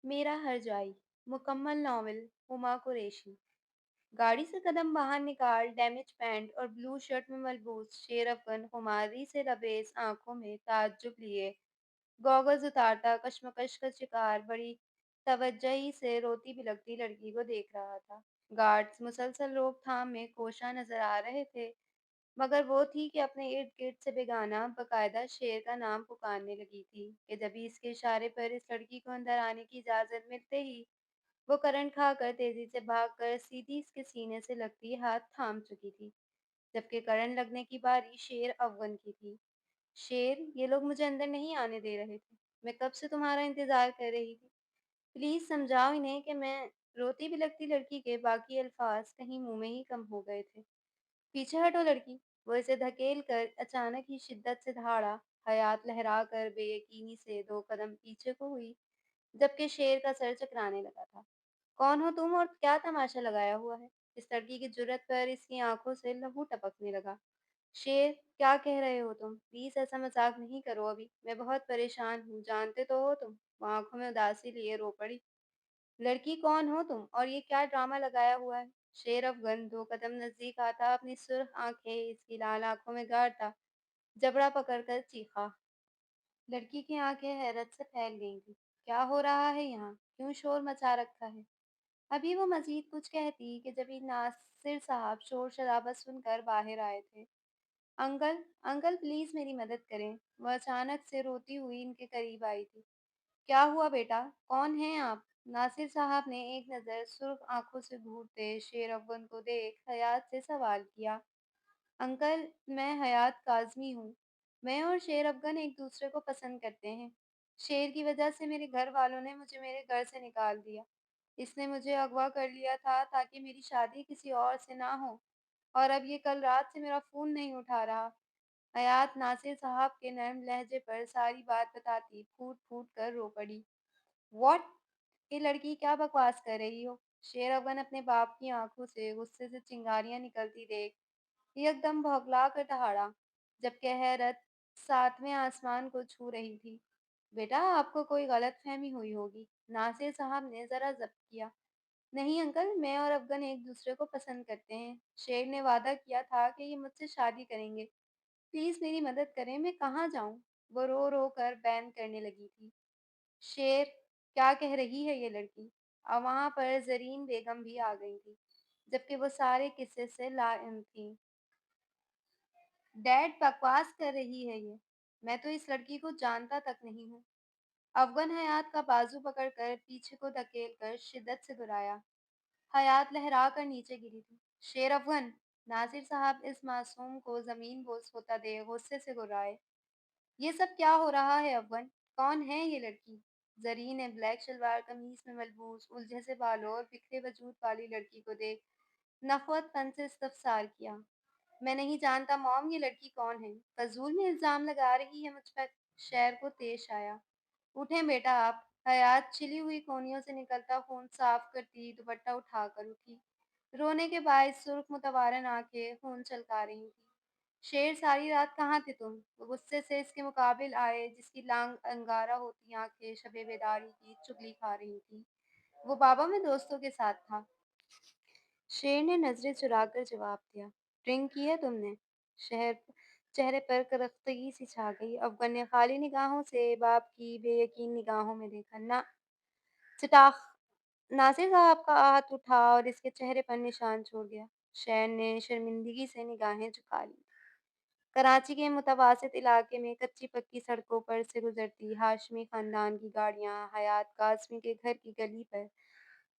मेरा हर्जाई मुकम्मल नावल हुमा कुरैशी। गाड़ी से कदम बाहर निकाल डैमेज पैंट और ब्लू शर्ट में मलबूस शेर अफगन खुमारी से लबरेज आंखों में ताज्जुब लिए गॉगल्स उतारता कशमकश का शिकार बड़ी तवज्जोही से रोती बिलखती लड़की को देख रहा था। गार्ड्स मुसलसल रोकथाम में कोशा नजर आ रहे थे, मगर वो थी कि अपने इर्द गिर्द से बेगाना बकायदा शेर का नाम पुकारने लगी थी कि जब भी इसके इशारे पर इस लड़की को अंदर आने की इजाजत मिलते ही वो करंट खाकर तेजी से भागकर सीधी इसके सीने से लगती हाथ थाम चुकी थी। जबकि करंट लगने की बारी शेर अफगन की थी। शेर, ये लोग मुझे अंदर नहीं आने दे रहे थे। मैं कब से तुम्हारा इंतजार कर रही थी। प्लीज समझाओ इन्हें कि मैं। रोती बिलखती लड़की के बाकी अल्फाज कहीं मुंह में ही कम हो गए थे। पीछे हटो लड़की। वो इसे धकेल कर अचानक ही शिद्दत से दहाड़ा। हयात लहरा कर बेयकीनी से दो कदम पीछे को हुई, जबकि शेर का सर चकराने लगा था। कौन हो तुम और क्या तमाशा लगाया हुआ है? इस लड़की की जुर्रत पर इसकी आंखों से लहू टपकने लगा। शेर, क्या कह रहे हो तुम? प्लीज ऐसा मजाक नहीं करो अभी। मैं बहुत परेशान हूँ, जानते तो हो तुम। वो आंखों में उदासी लिए रो पड़ी। लड़की, कौन हो तुम और ये क्या ड्रामा लगाया हुआ है? शेर अफगन दो कदम नजदीक आता अपनी सुर्ख आंखें इसकी लाल आंखों में गाड़ता जबड़ा पकड़कर चीखा। लड़की की आंखें हैरत से फैल गई थी। क्या हो रहा है यहाँ? क्यों शोर मचा रखा है? अभी वो मजीद कुछ कहती कि जब नासिर साहब शोर शराबा सुनकर बाहर आए थे। अंकल, अंकल प्लीज मेरी मदद करें। वह अचानक से रोती हुई इनके करीब आई थी। क्या हुआ बेटा? कौन हैं आप? नासिर साहब ने एक नज़र सुर्ख आंखों से घूरते शेर अफगन को देख हयात से सवाल किया। अंकल, मैं हयात काज़मी हूँ। मैं और शेर अफ़गन एक दूसरे को पसंद करते हैं। शेर की वजह से मेरे घर वालों ने मुझे मेरे घर से निकाल दिया। इसने मुझे अगवा कर लिया था ताकि मेरी शादी किसी और से ना हो, और अब ये कल रात से मेरा फ़ोन नहीं उठा रहा। हयात नासिर साहब के नर्म लहजे पर सारी बात बताती फूट-फूट कर रो पड़ी। व्हाट? ये लड़की क्या बकवास कर रही हो? शेर अफ़गन अपने बाप की आंखों से गुस्से से चिंगारियां निकलती देख एकदम बौखला कर दहाड़ा, जबकि हैरत सातवें आसमान को छू रही थी। बेटा, आपको कोई गलतफहमी हुई होगी। नासिर साहब ने जरा जब्त किया। नहीं अंकल, मैं और अफगन एक दूसरे को पसंद करते हैं। शेर ने वादा किया था कि ये मुझसे शादी करेंगे। प्लीज मेरी मदद करें, मैं कहाँ जाऊं? वो रो रो कर बैन करने लगी थी। शेर, क्या कह रही है ये लड़की? और वहां पर जरीन बेगम भी आ गई थी, जबकि वो सारे किस्से से लाइम थी। डैड, बकवास कर रही है ये। मैं तो इस लड़की को जानता तक नहीं हूँ। अफगन हयात का बाजू पकड़कर पीछे को धकेलकर शिद्दत से घुराया। हयात लहरा कर नीचे गिरी थी। शेर अफगन! नासिर साहब इस मासूम को जमीन बोस होता देख गुस्से से गुर्राए। ये सब क्या हो रहा है अफगन? कौन है ये लड़की? जरीन ने ब्लैक शलवार कमीज में मलबूस उलझे से बालों और बिखरे वजूद वाली लड़की को देख नफरतपन से इस्तफसार किया। मैं नहीं जानता मॉम, ये लड़की कौन है? फजूल में इल्जाम लगा रही है मुझ पर। शहर को पेश आया। उठें बेटा आप। हयात छिली हुई कोहनियों से निकलता खून साफ करती दुपट्टा उठाकर उठी। रोने के बाद सुर्ख मुतवारन आंखें खून छलका रही थी। शेर, सारी रात कहाँ थे तुम? वो गुस्से से इसके मुकाबिल आए जिसकी लांग अंगारा होती आंखें शबे बेदारी की चुगली खा रही थी। वो बाबा, मैं दोस्तों के साथ था। शेर ने नजरें चुराकर जवाब दिया। ड्रिंक की है तुमने? शहर चेहरे पर करख्तगी सी छा गई। अफगन ने खाली निगाहों से बाप की बेयकीन निगाहों में देखा। ना, सिटाख। नासिर साहब का हाथ उठा और इसके चेहरे पर निशान छोड़ गया। शेर ने शर्मिंदगी से निगाहें झुका ली। कराची के मुतवासित इलाके में कच्ची पक्की सड़कों पर से गुजरती हाशमी खानदान की गाड़ियां हयात कासमी के घर की गली पर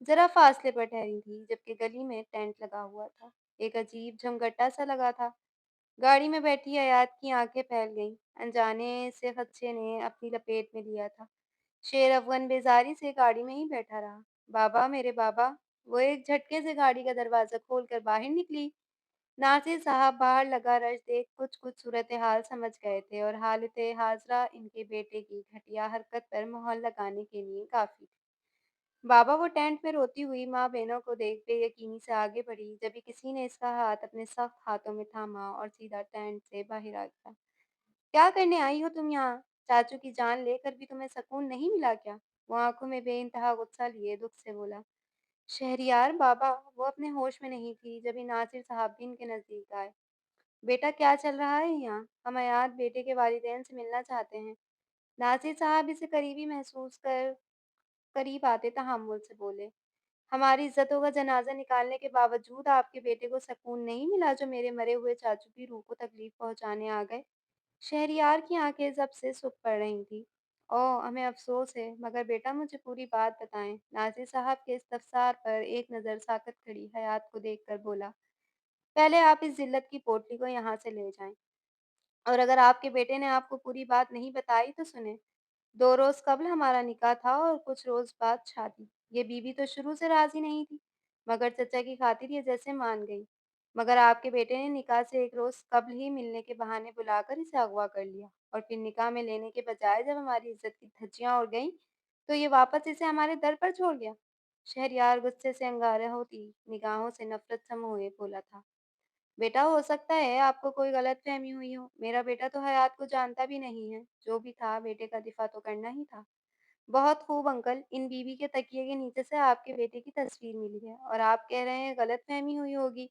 जरा फासले पर ठहरी थी, जबकि गली में टेंट लगा हुआ था। एक अजीब झमघटा सा लगा था। गाड़ी में बैठी हयात की आंखें फैल गईं। अनजाने से खदशे ने अपनी लपेट में लिया था। शेर अफगन बेजारी से गाड़ी में ही बैठा रहा। बाबा, मेरे बाबा! वो एक झटके से गाड़ी का दरवाजा खोलकर बाहर निकली। नासिर साहब बाहर लगा रश देख कुछ कुछ सूरत हाल समझ गए थे और हालत हाजरा इनके बेटे की घटिया हरकत पर मोहर लगाने के लिए काफी थी। बाबा, वो टेंट में रोती हुई माँ बहनों को देख बेयकीनी से आगे बढ़ी, जब भी किसी ने इसका हाथ अपने सख्त हाथों में थामा और सीधा टेंट से बाहर आ गया। क्या करने आई हो तुम यहाँ? चाचू की जान लेकर भी तुम्हें सुकून नहीं मिला क्या? वो आंखों में बेइंतहा गुस्सा लिए दुख से बोला, शहरियार बाबा, वो अपने होश में नहीं थी जब ये नासिर साहब भी इनके नजदीक आए। बेटा क्या चल रहा है यहाँ? हम हयात बेटे के वालिदैन से मिलना चाहते हैं। नासिर साहब इसे करीबी महसूस कर करीब आते तहम्मुल से बोले, हमारी इज्जतों का जनाजा निकालने के बावजूद आपके बेटे को सकून नहीं मिला जो मेरे मरे हुए चाचू की रूह को तकलीफ पहुंचाने आ गए। शहरियार की आंखें जब से सूख पड़ रही थी। ओह हमें अफसोस है, मगर बेटा मुझे पूरी बात बताएं। नासिर साहब के इस्तफसार पर एक नज़र साकत खड़ी हयात को देखकर बोला, पहले आप इस जिल्लत की पोटली को यहाँ से ले जाएं, और अगर आपके बेटे ने आपको पूरी बात नहीं बताई तो सुने। 2 रोज़ कब्ल हमारा निकाह था और कुछ रोज़ बाद शादी। ये बीवी तो शुरू से राज़ी नहीं थी, मगर चचा की खातिर ये जैसे मान गई। मगर आपके बेटे ने निकाह से 1 रोज़ कब्ल ही मिलने के बहाने बुलाकर इसे अगवा कर लिया, और फिर निकाह में लेने के बजाय जब हमारी इज़्ज़त की धज्जियाँ उड़ गईं, तो ये वापस इसे हमारे दर पर छोड़ गया। शहरयार गुस्से से अंगारे होती निगाहों से नफ़रत समोए बोला था, बेटा हो सकता है आपको कोई गलतफ़हमी हुई हो। मेरा बेटा तो हयात को जानता भी नहीं है। जो भी था बेटे का दिफ़ा तो करना ही था। बहुत खूब अंकल, इन बीवी के तकिए के नीचे से आपके बेटे की तस्वीर मिली है और आप कह रहे हैं गलतफ़हमी हुई होगी।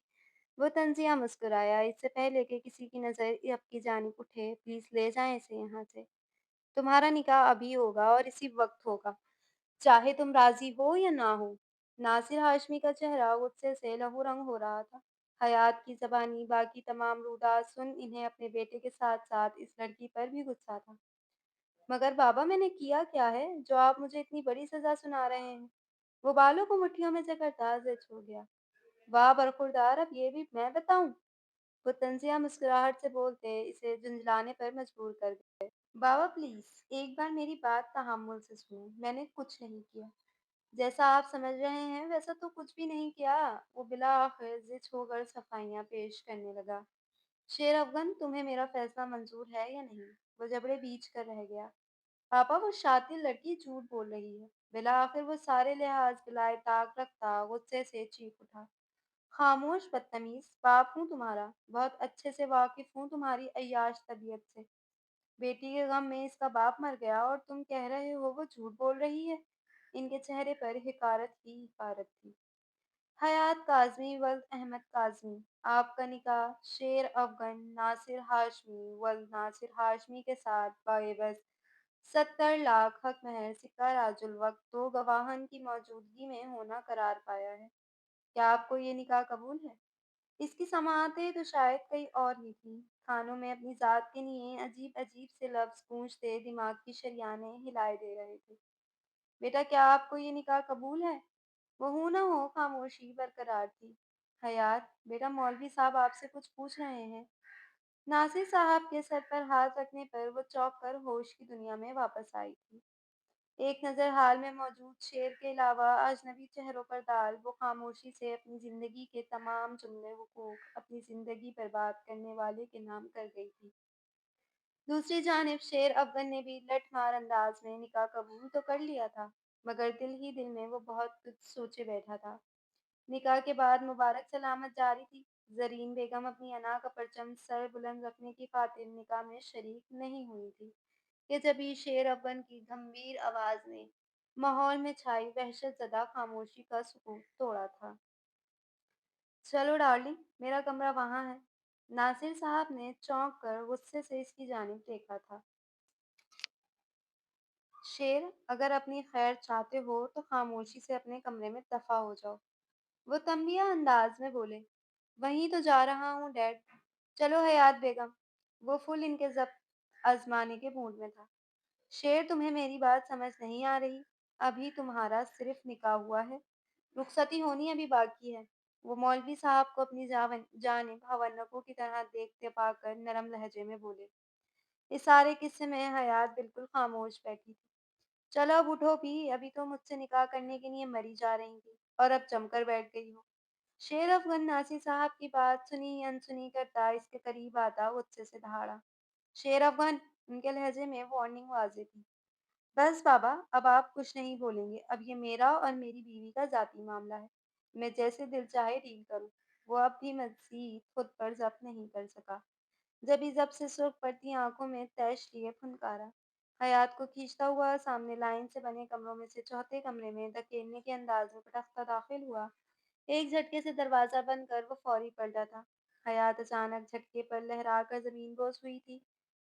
वो तंज़िया मुस्कुराया, इससे पहले कि किसी की नज़र आपकी जानिब उठे, प्लीज़ ले जाएँ इसे यहाँ से। तुम्हारा निकाह अभी होगा और इसी वक़्त होगा, चाहे तुम राज़ी हो या ना हो। नासिर हाशमी का चेहरा गुस्से से लहू-रंग हो रहा था। हयात की ज़बानी बाकी तमाम रूदात सुन इन्हें अपने बेटे के साथ-साथ इस लड़की पर भी गुस्सा था। मगर बाबा मैंने किया क्या है, जो आप मुझे इतनी बड़ी सज़ा सुना रहे हैं? वो बालों को मुट्ठियों में जकड़ता ज़िद हो गया। वाह बरखुरदार, अब ये भी मैं बताऊँ? वो तंज़िया मुस्कुराहट से बोलते इसे झुंझलाने पर मजबूर कर गए। बाबा प्लीज़, एक बार मेरी बात तहम्मुल से सुनें, मैंने कुछ नहीं किया। जैसा आप समझ रहे हैं वैसा तो कुछ भी नहीं किया। वो बिला आखिर जिद होकर सफाइयाँ पेश करने लगा। शेर अफगन, तुम्हें मेरा फैसला मंजूर है या नहीं? वो जबड़े बीच कर रह गया। पापा वो शातिर लड़की झूठ बोल रही है। बिला आखिर वो सारे लिहाज बिलाए ताक रखता गुस्से से चीख उठा, खामोश बदतमीज, बाप हूँ तुम्हारा, बहुत अच्छे से वाकिफ हूँ तुम्हारी अय्याश तबीयत से। बेटी के गम में इसका बाप मर गया और तुम कह रहे हो वो झूठ बोल रही है। इनके चेहरे पर हिकारत ही हिकारत थी। हयात काज़मी वल्द अहमद काज़मी, आपका निकाह शेर अफगन नासिर हाशमी वल्द नासिर हाशमी के साथ बाएबस 70 लाख हक महर सिक्का राजुल वक्त 2 गवाहन की मौजूदगी में होना करार पाया है। क्या आपको ये निकाह कबूल है? इसकी समाअतें तो शायद कई और ही थीं। खानों में अपनी ज़ात के लिए अजीब-अजीब से लफ्ज़ गूंजते दिमाग की शरियानें हिलाए दे रहे थे। बेटा क्या आपको ये निकाह कबूल है? वो हूँ ना हो खामोशी बरकरार थी। हयात, बेटा मौलवी साहब आपसे कुछ पूछ रहे हैं। नासिर साहब के सर पर हाथ रखने पर वो चौंक कर होश की दुनिया में वापस आई थी। एक नज़र हाल में मौजूद शेर के अलावा अजनबी चेहरों पर डाल वो खामोशी से अपनी ज़िंदगी के तमाम जुमले हुकूक अपनी ज़िंदगी बर्बाद करने वाले के नाम कर गई थी। दूसरी जानिब शेर अफगन ने भी लठमार अंदाज में निकाह कबूल तो कर लिया था, मगर दिल ही दिल में वो बहुत कुछ सोचे बैठा था। निकाह के बाद मुबारक सलामत जारी थी। ज़रीन बेगम अपनी अना का परचम सर बुलंद रखने की खातिर निकाह में शरीक नहीं हुई थी कि जभी शेर अफगन की गंभीर आवाज़ ने माहौल में छाई वहशत ज़दा खामोशी का सुकून तोड़ा था। चलो डार्लिंग, मेरा कमरा वहाँ है। नासिर साहब ने चौंक कर गुस्से से इसकी जानिब देखा था। शेर, अगर अपनी खैर चाहते हो तो खामोशी से अपने कमरे में दफा हो जाओ। वो तंबिया अंदाज में बोले, वहीं तो जा रहा हूँ डैड। चलो हयात बेगम। वो फुल इनके जब्त आजमाने के मूड में था। शेर, तुम्हें मेरी बात समझ नहीं आ रही। अभी तुम्हारा सिर्फ निकाह हुआ है, रुखसती होनी अभी बाकी है। वो मौलवी साहब को अपनी जानिब हवन्नकों की तरह देखते पाकर नरम लहजे में बोले। इस सारे किस्से में हयात बिल्कुल खामोश बैठी थी। चलो अब उठो भी, अभी तो मुझसे निकाह करने के लिए मरी जा रही थी और अब जमकर बैठ गई हो। शेर अफगन नासिर साहब की बात सुनी अनसुनी करता इसके करीब आता गुस्से से दहाड़ा। शेर अफगन, उनके लहजे में वार्निंग वाज़ेह थी। बस बाबा, अब आप कुछ नहीं बोलेंगे। अब ये मेरा और मेरी बीवी का ज़ाती मामला है। मैं जैसे दिल चाहे डील करूँ। वो अब भी मज़ीद खुद पर ज़ब्त नहीं कर सका। जब जब से सुर्ख पड़ती आंखों में तैश लिए फुनकारा, हयात को खींचता हुआ सामने लाइन से बने कमरों में से चौथे कमरे में धकेलने के अंदाज में पटकता दाखिल हुआ। एक झटके से दरवाजा बंद कर वो फौरी पलटा था। हयात अचानक झटके पर लहरा कर जमीन बोस हुई थी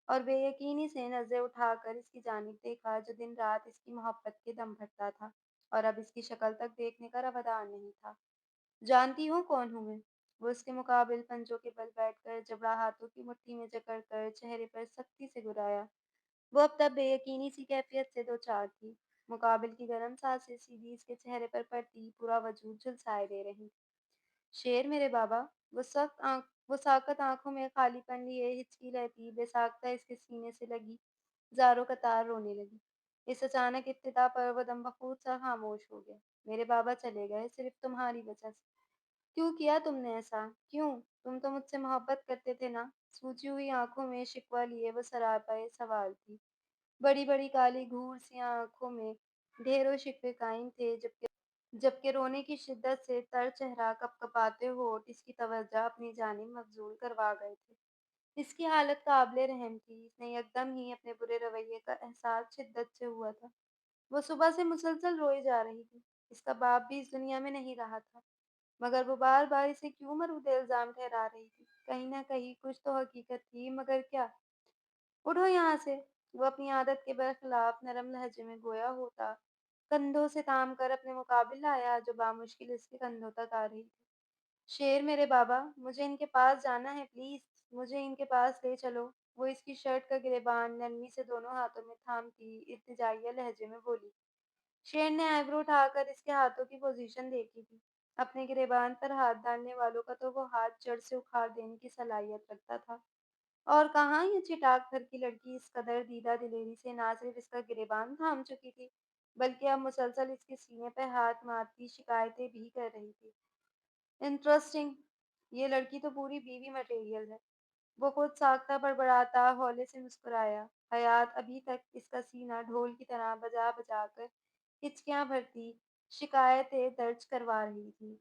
और बेयकीनी से नजरें उठाकर इसकी जानिब देखा जो दिन रात इसकी मोहब्बत के दम भरता था और अब इसकी शक्ल तक देखने का रवादार नहीं था। जानती हो कौन हूँ मैं? वो उसके मुकाबिल पंजों के बल बैठकर जबड़ा हाथों की मुट्ठी में जकड़ कर चेहरे पर सख्ती से गुराया। वो अब तब बेयकीनी सी कैफियत से दो चार थी। मुकाबिल की गर्म सांसें सीधी इसके चेहरे पर पड़ती पूरा वजूद झुलसाए दे रही। शेर मेरे बाबा, वो साकत आंखों में खालीपन लिए हिचकी रहती बेसाख्ता इसके सीने से लगी जारों कतार रोने लगी। इस अचानक इब्तिदा पर वो दम बखूद सा खामोश हो गया। मेरे बाबा चले गए सिर्फ तुम्हारी वजह से। क्यों किया तुमने ऐसा? क्यों? तुम तो मुझसे मोहब्बत करते थे ना? सूजी हुई आंखों में शिकवा लिए वो सरापाए सवाल थी। बड़ी बड़ी काली घूर सी आंखों में ढेरों शिकवे कायम थे, जबकि रोने की शिद्दत से तर चेहरा कपकपाते होठ इसकी तवज्जो अपनी जानिब मबजूल करवा गए थे। इसकी हालत काबिले रहम थी। इसने यकदम ही अपने बुरे रवैये का एहसास शिद्दत से हुआ था। वो सुबह से मुसलसल रोई जा रही थी। इसका बाप भी इस दुनिया में नहीं रहा था, मगर वो बार बार इसे क्यों मरूद इल्जाम ठहरा रही थी? कहीं ना कहीं कुछ तो हकीकत थी, मगर क्या? उठो यहाँ से। वो अपनी आदत के बरखिलाफ नरम लहजे में गोया होता कंधों से थाम कर अपने मुकाबिल लाया जो बामुश्किल इसके कंधों तक आ रही थी। शेर मेरे बाबा, मुझे इनके पास जाना है, प्लीज मुझे इनके पास ले चलो। वो इसकी शर्ट का गिरेबान नरमी से दोनों हाथों में थामती इल्तिजाइया लहजे में बोली। शेर ने आईब्रो उठाकर इसके हाथों की पोजीशन देखी थी। अपने गिरेबान पर हाथ डालने वालों का तो वो हाथ जड़ से उखाड़ देने की सलाहियत रखता था। और कहाँ ये चिटाक घर की लड़की इस कदर दीदा दिलेरी से ना सिर्फ इसका गिरेबान थाम चुकी थी, बल्कि अब मुसलसल इसके सीने पर हाथ मारती शिकायतें भी कर रही थी। इंटरेस्टिंग। ये लड़की तो पूरी बीवी मटेरियल है। वो खुद साख्ता बड़बड़ाता हौले से मुस्कुराया। हयात अभी तक इसका सीना ढोल की तरह बजा बजा कर हिचकियां भरती शिकायतें दर्ज करवा रही थी।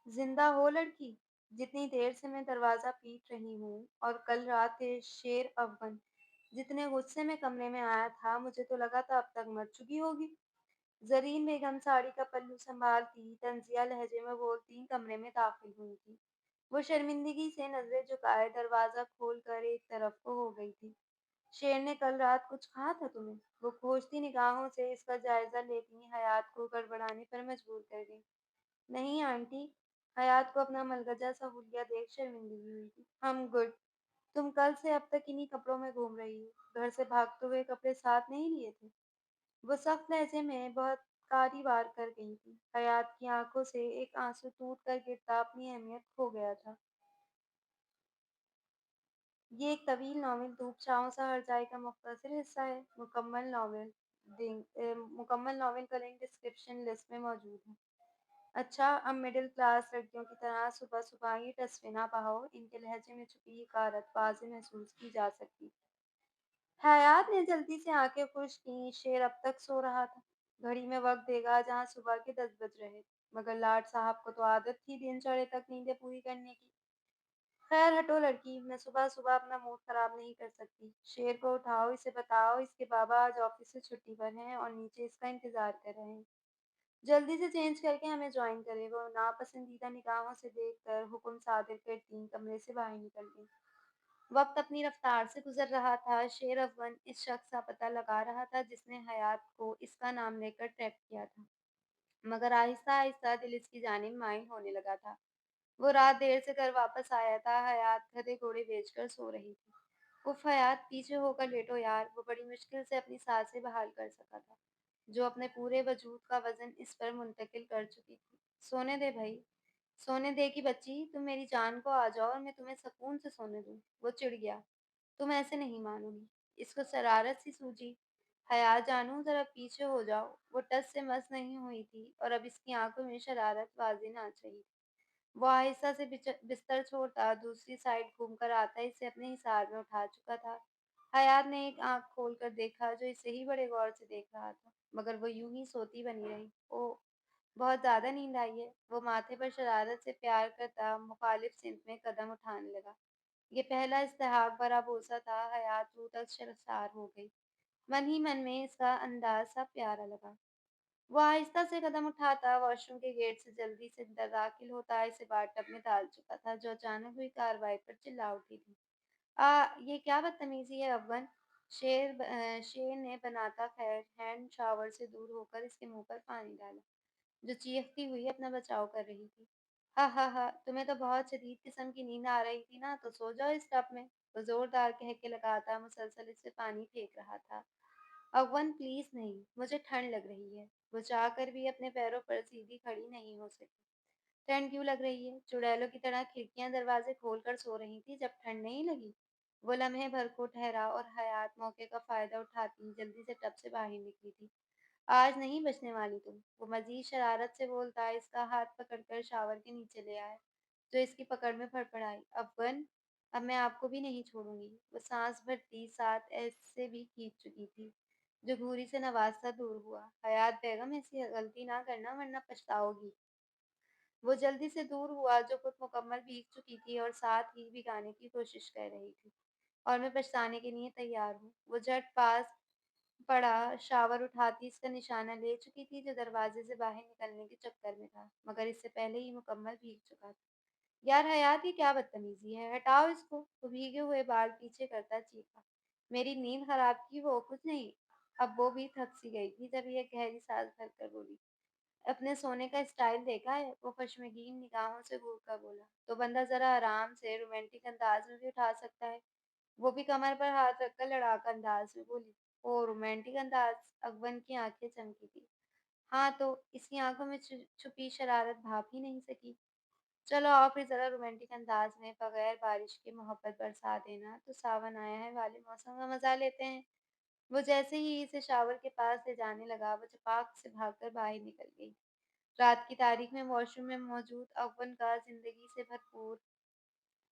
जिंदा हो लड़की? जितनी देर से मैं दरवाजा पीट रही हूँ और कल रात के शेर अफगन जितने गुस्से में कमरे में आया था, मुझे तो लगा था अब तक मर चुकी होगी। जरीन बेगम साड़ी का पल्लू संभालती तंजिया लहजे में बोलती कमरे में दाखिल हुई थी। वो शर्मिंदगी से नजरें झुकाए दरवाजा खोल कर एक तरफ को हो गई थी। शेर ने कल रात कुछ कहा था तुम्हें? वो खोजती निगाहों से इसका जायजा लेती हयात को गड़बड़ाने पर मजबूर कर गई। नहीं आंटी। हयात को अपना मलगजा सा हुलिया देख शर्मिंदगी हुई थी। हम गुड। तुम कल से अब तक इन्हीं कपड़ों में घूम रही हो। घर से भागते हुए कपड़े साथ नहीं लिए थे? वो सख्त लहजे में बहुत कारी वार कर गई थी। हयात की आंखों से एक आंसू टूट कर गिरता अपनी अहमियत खो गया था। ये एक तवील नॉवेल धूप छांव सा हर जाए का मुख्तसर हिस्सा है। मुकम्मल नॉवेल का लिंक डिस्क्रिप्शन लिस्ट में मौजूद है। अच्छा, अब मिडिल क्लास लड़कियों की तरह सुबह सुबह ही तस्वीर ना बहाओ। इनके लहजे में छुपी हकारत वाज़ेह महसूस की जा सकती। हयात ने जल्दी से आंखें खुश की। शेर अब तक सो रहा था। घड़ी में वक्त देगा जहाँ सुबह के 10 बज रहे। मगर लाट साहब को तो आदत थी दिन चढ़े तक नींदें पूरी करने की। खैर हटो लड़की, मैं सुबह सुबह अपना मूड खराब नहीं कर सकती। शेर को उठाओ, इसे बताओ इसके बाबा आज ऑफिस से छुट्टी पर हैं और नीचे इसका इंतजार कर रहे हैं। जल्दी से चेंज करके हमें ज्वाइन करे। वो नापसंदीदा निगाहों से देखकर हुक्म सादिर करती कमरे से बाहर निकल गई। वक्त अपनी रफ्तार से गुजर रहा था। शेर अफवन इस शख्स का पता लगा रहा था जिसने हयात को इसका नाम लेकर ट्रैप किया था, मगर आहिस्ता आहिस्ता दिल इसकी जानिब माइल होने लगा था। वो रात देर से घर वापस आया था। हयात गधे घोड़े बेचकर सो रही थी। उफ हयात, पीछे होकर लेटो यार। वो बड़ी मुश्किल से अपनी सांसें बहाल कर सका था, जो अपने पूरे वजूद का वजन इस पर मुंतकिल कर चुकी थी। सोने दे भाई, सोने दे कि बच्ची, तुम मेरी जान को आ जाओ और मैं तुम्हें सुकून से सोने दूँ। वो चिढ़ गया। तुम ऐसे नहीं मानोगी। इसको शरारत सी सूझी। हया जानू, जरा पीछे हो जाओ। वो टस से मस नहीं हुई थी और अब इसकी आंखों में शरारत वाज़ेह नाच रही थी। वो आहिस्ता से बिस्तर छोड़ता दूसरी साइड घूमकर आता इसे अपने हिसाब में उठा चुका था। हयात ने एक आंख खोलकर देखा जो इसे ही बड़े गौर से देख रहा था, मगर वो यूं ही सोती बनी रही। ओ, बहुत ज्यादा नींद आई है। वो माथे पर शरारत से प्यार करता मुखालिफ सिमत में कदम उठाने लगा। ये पहला इस्तेहाक भरा बोसा था, हयात रूह तक शर्मसार हो गई। मन ही मन में इसका अंदाज सा प्यारा लगा। वो आहिस्ता से कदम उठाता, वॉशरूम के गेट से जल्दी से अंदर दाखिल होता, इसे बाथटब में डाल चुका था, जो अचानक हुई कार्रवाई पर चिल्ला उठी थी। ये क्या बदतमीजी है अफगन? शेर ने बनाता खैर हैंड शावर से दूर होकर इसके मुंह पर पानी डाला, जो चीखती हुई अपना बचाव कर रही थी। हा हा हा, तुम्हें तो बहुत शदीद किस्म की नींद आ रही थी ना, तो सो जाओ इस टब में। वो जोरदार कह के लगाता मुसलसल इस पे पानी फेंक रहा था। अव्वन प्लीज नहीं, मुझे ठंड लग रही है। वो चाहकर भी अपने पैरों पर सीधी खड़ी नहीं हो सकी। ठंड क्यों लग रही है? चुड़ैलों की तरह खिड़कियां दरवाजे खोलकर सो रही थी जब ठंड नहीं लगी। वो लम्हे भर को ठहरा और हयात मौके का फायदा उठाती जल्दी से टब से बाहर निकली थी। आज नहीं बचने वाली तुम, वो मजीद शरारत से बोलता इसका हाथ पकड़कर शावर के नीचे ले आया, जो इसकी पकड़ में फड़फड़ाई। अफगन, अब मैं आपको भी नहीं छोड़ूंगी। वो सांस भरती साथ ऐसे भी खींच चुकी थी, जो घूरी से नवाजता दूर हुआ। हयात बेगम, ऐसी गलती ना करना वरना पछताओगी। वो जल्दी से दूर हुआ, जो खुद मुकम्मल भीग चुकी थी और साथ ही भिगाने की कोशिश कर रही थी। और मैं पछताने के लिए तैयार हूँ। वो झट पास पड़ा, शावर उठाती इसका निशाना ले चुकी थी, जो दरवाजे से बाहर निकलने के चक्कर में था, मगर इससे पहले ही मुकम्मल भीग चुका था। यार हयात, ये क्या बदतमीजी है, हटाओ इसको। वो भीगे हुए बाल पीछे करता चीखा। मेरी नींद खराब की, वो कुछ नहीं। अब वो भी थक सी गई थी, जब ये गहरी सांस भरकर बोली, अपने सोने का स्टाइल देखा है? वो खश्मगीन निगाहों से घूर कर बोला, तो बंदा जरा आराम से रोमांटिक अंदाज में भी उठा सकता है। वो भी कमर पर हाथ रखकर लड़ाका अंदाज में बोली। ओ रोमांटिक अंदाज? अकबर की आंखें चमकी थी। हाँ तो इसकी आंखों में छुपी शरारत भाप ही नहीं सकी। चलो आओ फिर जरा रोमांटिक अंदाज में बगैर बारिश के मोहब्बत बरसा देना तो सावन आया है वाले मौसम का मजा लेते हैं। वो जैसे ही इसे शावर के पास ले जाने लगा, वो चपाक से भागकर बाहर निकल गई। रात की तारीख में वॉशरूम में मौजूद अवन का जिंदगी से भरपूर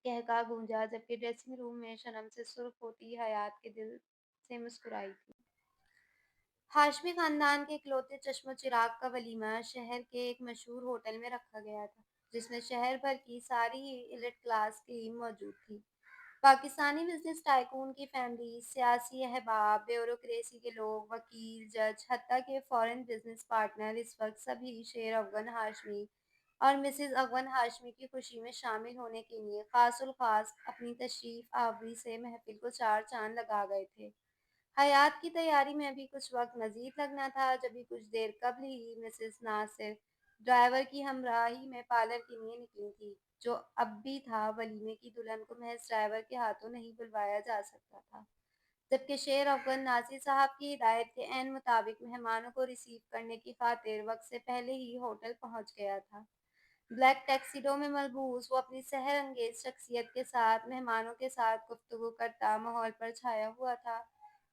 कहका गूंजा, जबकि ड्रेसिंग रूम में शर्म से सुर्ख होती हयात के दिल से मुस्कुराई थी। हाशमी खानदान के इकलौते चश्मो चिराग का वलीमा शहर के एक मशहूर होटल में रखा गया था, जिसमें शहर भर की सारी ही एलिट क्लास की मौजूद थी। पाकिस्तानी बिजनेस टाइकून की फैमिली, सियासी अहबाब, ब्यूरोक्रेसी के लोग, वकील, जज, हत्ता के फॉरेन बिजनेस पार्टनर इस वक्त सभी शेर अफगन हाशमी और मिसेस अफगन हाशमी की खुशी में शामिल होने के लिए खासुल खास अपनी तशरीफ आवरी से महफिल को चार चांद लगा गए थे। हयात की तैयारी में अभी कुछ वक्त मजीद लगना था, जब भी कुछ देर कबल ही मिसेस नासिर ड्राइवर की हमराही में पार्लर के लिए निकली थी, जो अब भी था वलीमे की दुल्हन को महज ड्राइवर के हाथों नहीं बुलवाया जा सकता था। जबकि शेर अफगन नासिर साहब की हिदायत के एन मुताबिक मेहमानों को रिसीव करने की खातिर वक्त से पहले ही होटल पहुंच गया था। ब्लैक टैक्सीडो में मलबूस वो अपनी सहर अंगेज शख्सियत के साथ मेहमानों के साथ गुफ्तगू करता माहौल पर छाया हुआ था।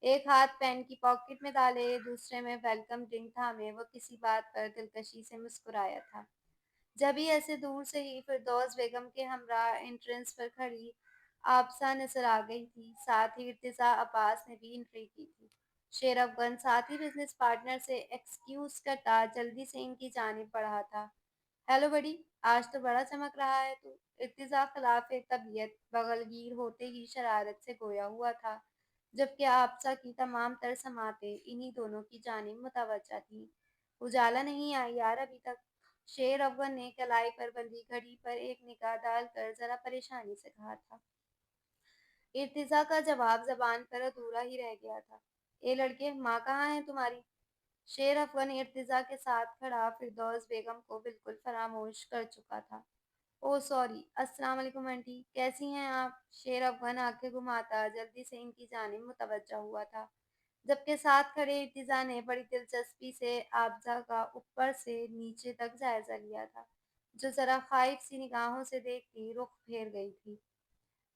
एक हाथ पेन की पॉकेट में डाले, दूसरे में वेलकम ड्रिंक थामे वो किसी बात पर दिलकशी से मुस्कुराया था। जब ही ऐसे दूर से ही फिरदौस बेगम के हमरा एंट्रेंस पर खड़ी आपसा नजर आ गई थी, साथ ही इर्तिजा अब्बास ने भी एंट्री की थी। शेर अफगन साथ ही बिजनेस पार्टनर से एक्सक्यूज करता जल्दी से इनकी जानिब बढ़ा था। हेलो बड़ी, आज तो बड़ा चमक रहा है तू। इर्तिजा खिलाफ तबीयत बगलगीर होते ही शरारत से गोया हुआ था, जबकि आपसा की तमाम तर समातें इन्हीं दोनों की जानिब मुतवज्जा थी। उजाला नहीं आई यार अभी तक? शेर अव्वल ने कलाई पर बंधी घड़ी पर एक निगाह डालकर जरा परेशानी से कहा था। इर्तिजा का जवाब जबान पर अधूरा ही रह गया था। ए लड़के, माँ कहाँ है तुम्हारी? शेर अफगन इर्तिजा के साथ खड़ा फिरदौस बेगम को बिल्कुल फरामोश कर चुका था। ओह सॉरी, अस्सलाम वालेकुम आंटी, कैसी हैं आप? शेर अफगन आंखें घुमाता जल्दी से इनकी जानिब मुतवज्जा हुआ था, जबकि साथ खड़े इर्तिजा ने बड़ी दिलचस्पी से आबजा का ऊपर से नीचे तक जायजा लिया था, जो जरा खाइफ सी निगाहों से देखती रुख फेर गई थी।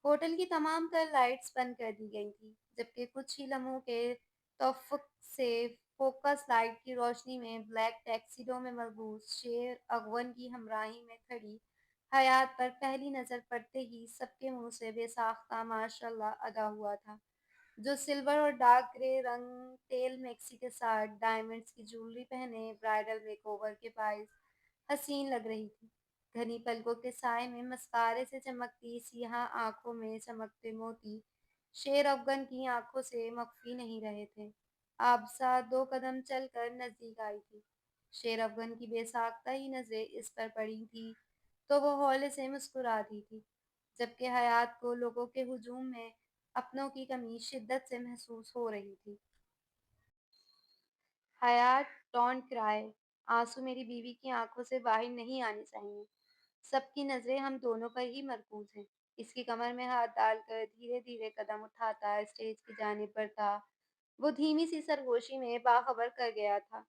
होटल की तमाम तर लाइट्स बंद कर दी गई थी, जबकि कुछ ही लम्हों के तौफ़ुक से फोकस लाइट की रोशनी में ब्लैक टैक्सीडो में मलबूस शेर अगवन की हमराही में खड़ी हयात पर पहली नज़र पड़ते ही सबके मुंह से बेसाख्ता माशाल्लाह अदा हुआ था, जो सिल्वर और डार्क ग्रे रंग टेल मैक्सी के साथ डायमंड्स की ज्वेलरी पहने ब्राइडल मेकओवर के बायस हसीन लग रही थी। घनी पलकों के साए में मस्कारे से चमकती सियाह आंखों में चमकते मोती शेर अफगन की आंखों से मख्फी नहीं रहे थे। आबसा 2 कदम चलकर नजदीक आई थी। शेर अफगन की बेसाख्ता ही नजरें इस पर पड़ी थी तो वो हौले से मुस्कुरा दी थी, जबकि हयात को लोगों के हुजूम में अपनों की कमी शिद्दत से महसूस हो रही थी। हयात, डोंट क्राई। आंसू मेरी बीवी की आंखों से बाहर नहीं आने चाहिए। सबकी नजरें हम दोनों पर ही मरकूज हैं। इसकी कमर में हाथ डालकर धीरे धीरे कदम उठाता स्टेज की जानिब बढ़ता। वो धीमी सी सरगोशी में बाखबर कर गया था।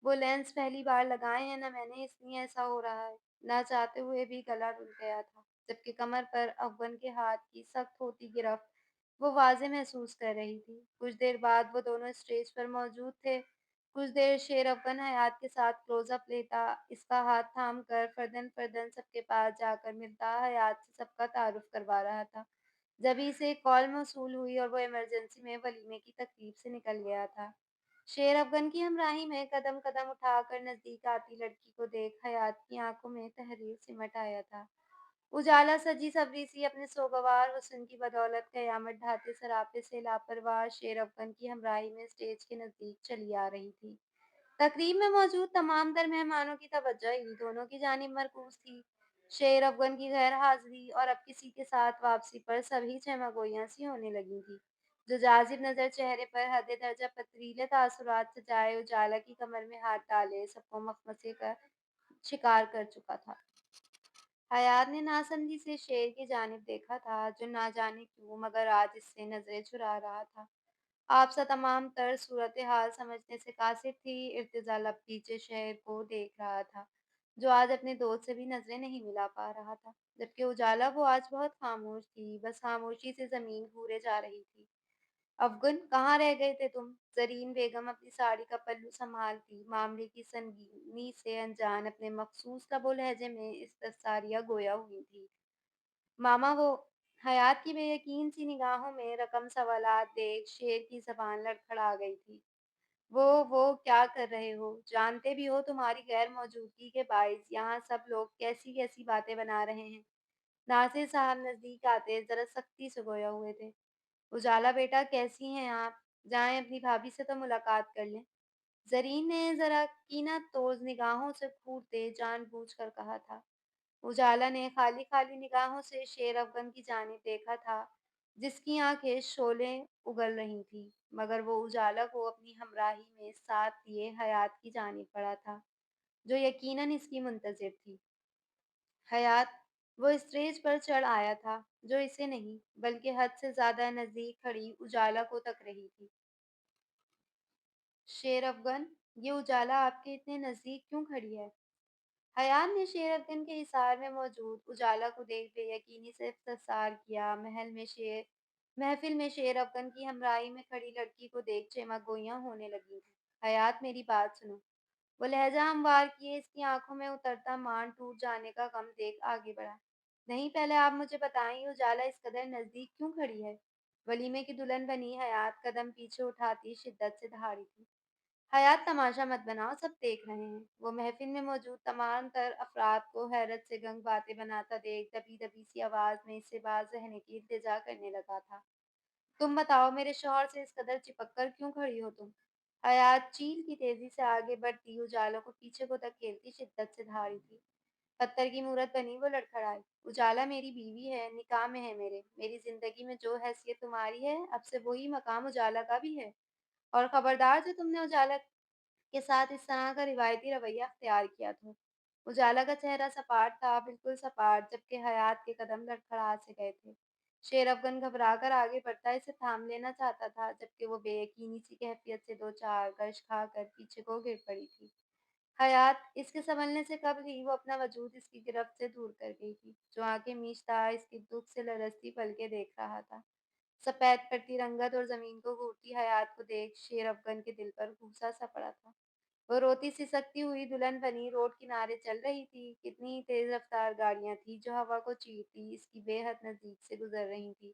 वो लेंस पहली बार लगाए हैं ना मैंने, इसलिए ऐसा हो रहा है। ना चाहते हुए भी गला रुक गया था, जबकि कमर पर अफगन के हाथ की सख्त होती गिरफ्त वो वाजे महसूस कर रही थी। कुछ देर बाद वो दोनों स्टेज पर मौजूद थे। कुछ देर शेर अफगन हयात के साथ क्लोजअप लेता, इसका हाथ थाम कर फर्दन फर्दन सबके पास जाकर मिलता, हयात से सबका तारुफ करवा रहा था। जभी से एक कॉल मौसूल हुई और वो इमरजेंसी में वलीमे की तकरीब से निकल गया था। शेर अफगन की हमराही में कदम कदम उठाकर नजदीक आती लड़की को देख हयात की आंखों में तहरीर सिमट आया था। उजाला सजी सवरी सी अपने सोगवार हुस्न की बदौलत कयामत ढाते सरापे से लापरवाह शेर अफगन की हमराही में स्टेज के नजदीक चली आ रही थी। तकरीब में मौजूद तमाम तर मेहमानों की तवज्जो ही दोनों की जानिब मरकूज थी। शेर अफगन की गैर हाजिरी और अब किसी के साथ वापसी पर सभी छमागोइयां सी होने लगी थी, जो जाजिब नजर चेहरे पर हद दर्जा पथरीले तासुरात सजाए उजाला की कमर में हाथ डाले सबको मखमसे का शिकार कर चुका था। हयात ने नासमझी से शेर की जानिब देखा था, जो ना जाने क्यों मगर आज इससे नजरें चुरा रहा था। आपसा तमाम तर सूरत हाल समझने से कासिर थी। इर्तिजा लब नीचे शहर को देख रहा था, जो आज अपने दोस्त से भी नजरें नहीं मिला पा रहा था। जबकि उजाला वो आज बहुत खामोश थी, बस खामोशी से जमीन घूरे जा रही थी। अफगन, कहाँ रह गए थे तुम? जरीन बेगम अपनी साड़ी का पल्लू संभालती, मामले की संगीनी से अनजान अपने मखसूस लबो लहजे में इस्तफसारिया गोया हुई थी। मामा वो। हयात की बेयकीन सी निगाहों में रकम सवालात देख शेर की जबान लड़खड़ा गई थी। वो क्या कर रहे हो? जानते भी हो तुम्हारी गैर मौजूदगी के बाइस यहाँ सब लोग कैसी कैसी बातें बना रहे हैं। नासिर साहब नजदीक आते जरा सख्ती से गोया हुए थे। उजाला बेटा, कैसी हैं आप? जाएं अपनी भाभी से तो मुलाकात कर लें। जरीन ने जरा कीना तोज निगाहों से घूरते जानबूझकर कहा था। उजाला ने खाली खाली निगाहों से शेर अफगन की जानिब देखा था, जिसकी आंखें शोले उगल रही थी, मगर वो उजाला को अपनी हमराही में साथ लिए हयात की जानिब बढ़ा था, जो यकीनन इसकी मुंतजिर थी। हयात, वो स्टेज पर चढ़ आया था, जो इसे नहीं बल्कि हद से ज्यादा नजदीक खड़ी उजाला को तक रही थी। शेर अफगन, ये उजाला आपके इतने नजदीक क्यों खड़ी है? हयात ने शेर अफगन के हिसार में मौजूद उजाला को देख बेयकीनी से इस्तफसार किया। महफिल में शेर अफगन की हमराही में खड़ी लड़की को देख चेमागोइयां होने लगी थी। हयात, मेरी बात सुनो। वो लहजा हमवार किए इसकी आंखों में उतरता मान टूट जाने का गम देख आगे बढ़ा। नहीं, पहले आप मुझे बताएं, ये उजाला इस कदर नजदीक क्यों खड़ी है? वलीमे की दुल्हन बनी हयात कदम पीछे उठाती शिद्दत से दहाड़ी थी। हयात, तमाशा मत बनाओ, सब देख रहे हैं। वो महफिल में मौजूद तमाम तर अफराद को हैरत से गंग बातें बनाता देख दबी दबी सी आवाज में इससे बाज रहने की इल्तिजा करने लगा था। तुम बताओ, मेरे शौहर से इस कदर चिपक कर क्यों खड़ी हो तुम? हयात चील की तेजी से आगे बढ़ती उजालों को पीछे को धकेलती शिद्दत से धारी थी। पत्थर की मूरत बनी वो लड़खड़ाई। उजाला मेरी बीवी है, निकाह में है मेरे। मेरी जिंदगी में जो हैसियत तुम्हारी है, अब से वही मकाम उजाला का भी है। और खबरदार, जो तुमने उजाला के साथ इस तरह का रिवायती रवैया अख्तियार किया तो। उजाला का चेहरा सपाट था, बिल्कुल सपाट, जबकि हयात के कदम लड़खड़ा से गए थे। शेर अफगन घबरा कर आगे बढ़ता इसे थाम लेना चाहता था, जबकि वो बेयकीनी सी कैफियत से दो चार गश खाकर पीछे को गिर पड़ी थी। हयात, इसके संभलने से कब्ल ही वो अपना वजूद इसकी गिरफ्त से दूर कर गई थी, जो आंखें मीचता इसकी दुख से लरसती पलके देख रहा था। सफेद पड़ती रंगत और जमीन को घूरती हयात को देख शेर अफगन के दिल पर घूसा सा पड़ा था। वो रोती सिसकती हुई दुल्हन बनी रोड किनारे चल रही थी। कितनी ही तेज रफ्तार गाड़ियां थी जो हवा को चीरती इसकी बेहद नजदीक से गुजर रही थी,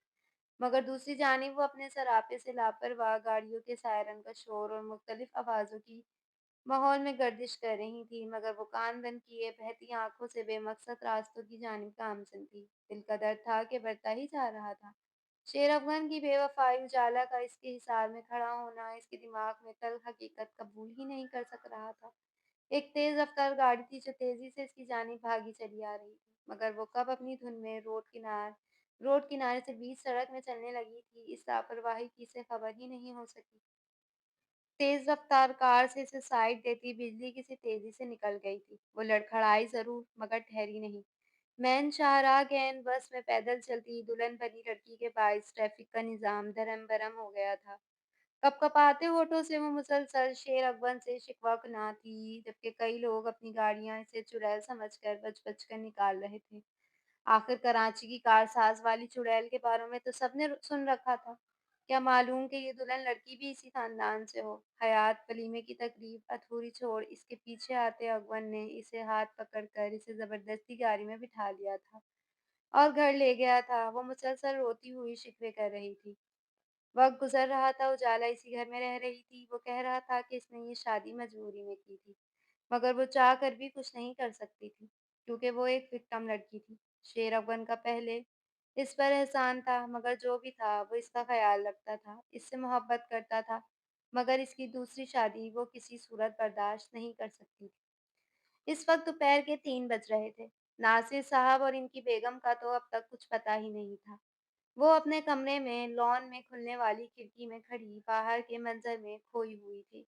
मगर दूसरी जानिब वो अपने सरापे से लापरवाह गाड़ियों के सायरन का शोर और मुख्तलिफ आवाजों की माहौल में गर्दिश कर रही थी, मगर वो कान बंद किए बहती आंखों से बेमकसद रास्तों की जानिब गामज़न थी। दिल का दर्द था कि बढ़ता ही जा रहा था। शेर अफ़गान की बेवफ़ाई, उजाला का इसके हिसार में खड़ा होना, इसके दिमाग में तल्ख़ हकीकत कबूल ही नहीं कर सक रहा था। एक तेज़ रफ़्तार गाड़ी थी जो तेज़ी से इसकी जानिब भागी चली आ रही थी, मगर वो कब अपनी धुन में रोड किनारे से बीच सड़क में चलने लगी थी, इस लापरवाही की इसे खबर ही नहीं हो सकी। तेज़ रफ़्तार कार से इसे साइड देती बिजली किसी तेज़ी से निकल गई थी। वो लड़खड़ाई ज़रूर, मगर ठहरी नहीं। मैन शाहराह गैन बस में पैदल चलती दुल्हन बनी लड़की के बाइस ट्रैफिक का निज़ाम धरम-बरम हो गया था। कँपकँपाते होठों से वो मुसलसल शेर अकबर से शिकवा थी, जबकि कई लोग अपनी गाड़ियाँ इसे चुड़ैल समझकर बच-बच कर निकाल रहे थे। आखिर कराची की कारसाज वाली चुड़ैल के बारे में तो सबने सुन रखा था। क्या मालूम कि ये दुल्हन लड़की भी इसी खानदान से हो। हयात वलीमे की तकरीब अधूरी छोड़ इसके पीछे आते अकबर ने इसे हाथ पकड़कर इसे जबरदस्ती गाड़ी में बिठा लिया था और घर ले गया था। वो मुसलसल रोती हुई शिकवे कर रही थी। वक़्त गुज़र रहा था, उजाला इसी घर में रह रही थी। वो कह रहा था कि इसने ये शादी मजबूरी में की थी, मगर वो चाह कर भी कुछ नहीं कर सकती थी, क्योंकि वो एक विक्टिम लड़की थी। शेर अफ़गान का पहले इस पर एहसान था, मगर जो भी था, वो इसका ख़्याल रखता था, इससे मोहब्बत करता था, मगर इसकी दूसरी शादी वो किसी सूरत बर्दाश्त नहीं कर सकती थी। इस वक़्त दोपहर के 3 बज रहे थे। नासिर साहब और इनकी बेगम का तो अब तक कुछ पता ही नहीं था। वो अपने कमरे में लॉन में खुलने वाली खिड़की में खड़ी बाहर के मंजर में खोई हुई थी।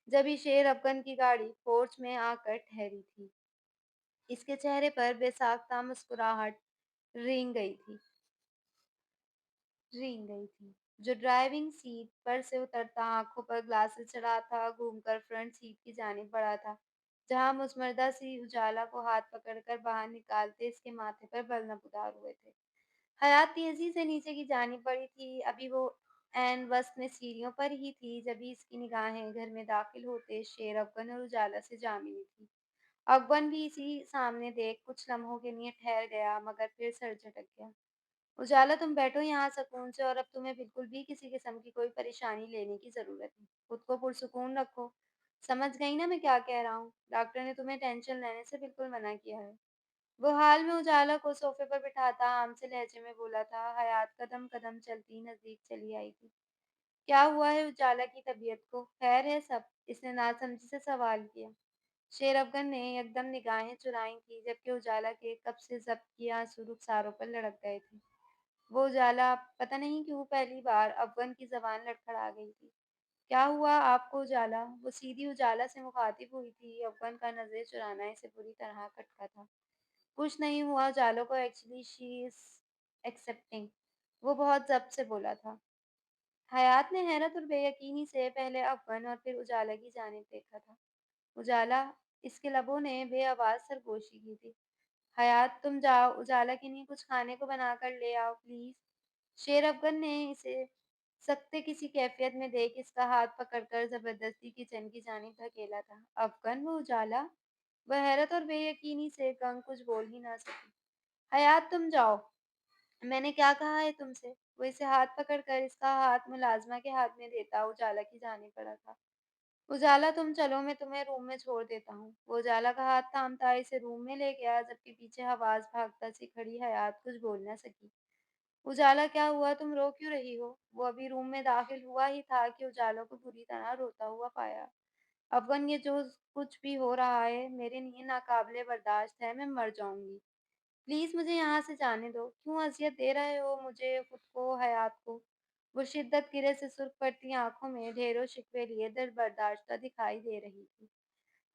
जब शेर अफगन की गाड़ी पोर्च में आकर ठहरी थी, इसके चेहरे पर बेसाख्ता मुस्कुराहट रेंग गई थी रेंग गई थी। जो ड्राइविंग सीट पर से उतरता आंखों पर ग्लासेस चढ़ाता घूमकर फ्रंट सीट की जानिब बढ़ा था, जहां मुस्मरदा सी उजाला को हाथ पकड़कर बाहर निकालते इसके माथे पर बल नबूदार हुए थे। हयात तेज़ी से नीचे की जानिब बढ़ी थी। अभी वो ऐन वस्त में सीढ़ियों पर ही थी, जभी इसकी निगाहें घर में दाखिल होते शेर अफ़गन और उजाला से जा मिली थी। अफ़गन भी इसी सामने देख कुछ लम्हों के लिए ठहर गया, मगर फिर सर झटक गया। उजाला, तुम बैठो यहाँ सुकून से, और अब तुम्हें बिल्कुल भी किसी किस्म की कोई परेशानी लेने की ज़रूरत नहीं। खुद को पुरसुकून रखो। समझ गई ना मैं क्या कह रहा हूँ? डॉक्टर ने तुम्हें टेंशन लेने से बिल्कुल मना किया है। वो हाल में उजाला को सोफे पर बिठाता आम से लहजे में बोला था। हयात कदम कदम चलती नजदीक चली आई थी। क्या हुआ है उजाला की तबीयत को? खैर है सब? इसने नासमझी से सवाल किया। शेर अफगन ने एकदम निगाहें चुराई थी, जबकि उजाला के कब से जब्त किए आंसू रुखसारों पर लड़क गए थे। वो उजाला, पता नहीं क्यों पहली बार अफगन की जबान लड़खड़ा गई थी। क्या हुआ आपको उजाला? वो सीधी उजाला से मुखातिब हुई थी। अफगन का नजर चुराना इसे बुरी तरह खटका था। कुछ नहीं हुआ जालो को, एक्चुअली शी इज एक्सेप्टिंग। वो बहुत ज़ब्त से बोला था। हयात ने हैरत और बेयकीनी से पहले अफगन और फिर उजाला की जानिब देखा था। उजाला, इसके लबों ने बेआवाज़ सरगोशी की थी। हयात, तुम जाओ, उजाला के लिए कुछ खाने को बना कर ले आओ प्लीज़। शेर अफगन ने इसे सख्ते किसी कैफियत में देख इसका हाथ पकड़कर ज़बरदस्ती किचन की जानिब धकेला था। अफगन, वो उजाला? वह हैरत और बेयकीनी से गंग कुछ बोल ही ना सकी। हयात, तुम जाओ, मैंने क्या कहा है तुमसे? वो इसे हाथ पकड़कर इसका हाथ मुलाज़िमा के हाथ में देता उजाला की जानिब बढ़ा था। उजाला, तुम चलो, मैं तुम्हें रूम में छोड़ देता हूँ। वो उजाला का हाथ थामता इसे रूम में ले गया, जबकि पीछे हवास भागता सी खड़ी हयात कुछ बोल न सकी। उजाला, क्या हुआ? तुम रो क्यों रही हो? वो अभी रूम में दाखिल हुआ ही था कि उजाला को बुरी तरह रोता हुआ पाया। अफगन, ये जो कुछ भी हो रहा है मेरे लिए नाकाबिले बर्दाश्त है, मैं मर जाऊंगी। प्लीज़ मुझे यहाँ से जाने दो। क्यों अज़ियत दे रहे हो मुझे, खुद को, हयात को? वो शिद्दत गिरे से सुर्ख पड़ती आँखों में ढेरों शिकवे लिए दिलबर्दाश्ता दिखाई दे रही थी।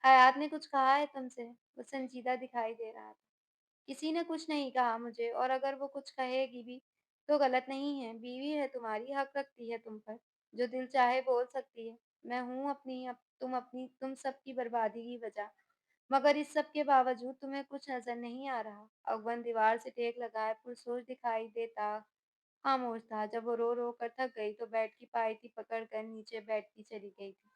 हयात ने कुछ कहा है तुमसे? वो संजीदा दिखाई दे रहा था। किसी ने कुछ नहीं कहा मुझे, और अगर वो कुछ कहेगी भी तो गलत नहीं है। बीवी है तुम्हारी, हक रखती है तुम पर। जो दिल चाहे बोल सकती है। मैं हूँ तुम सबकी बर्बादी की वजह। मगर इस सब के बावजूद तुम्हें कुछ नजर नहीं आ रहा। अकबर दीवार से टेक लगाए पुरसोच दिखाई देता खामोश था। जब वो रो रो कर थक गई तो बेड की पायती पकड़ कर नीचे बैठती चली गई थी।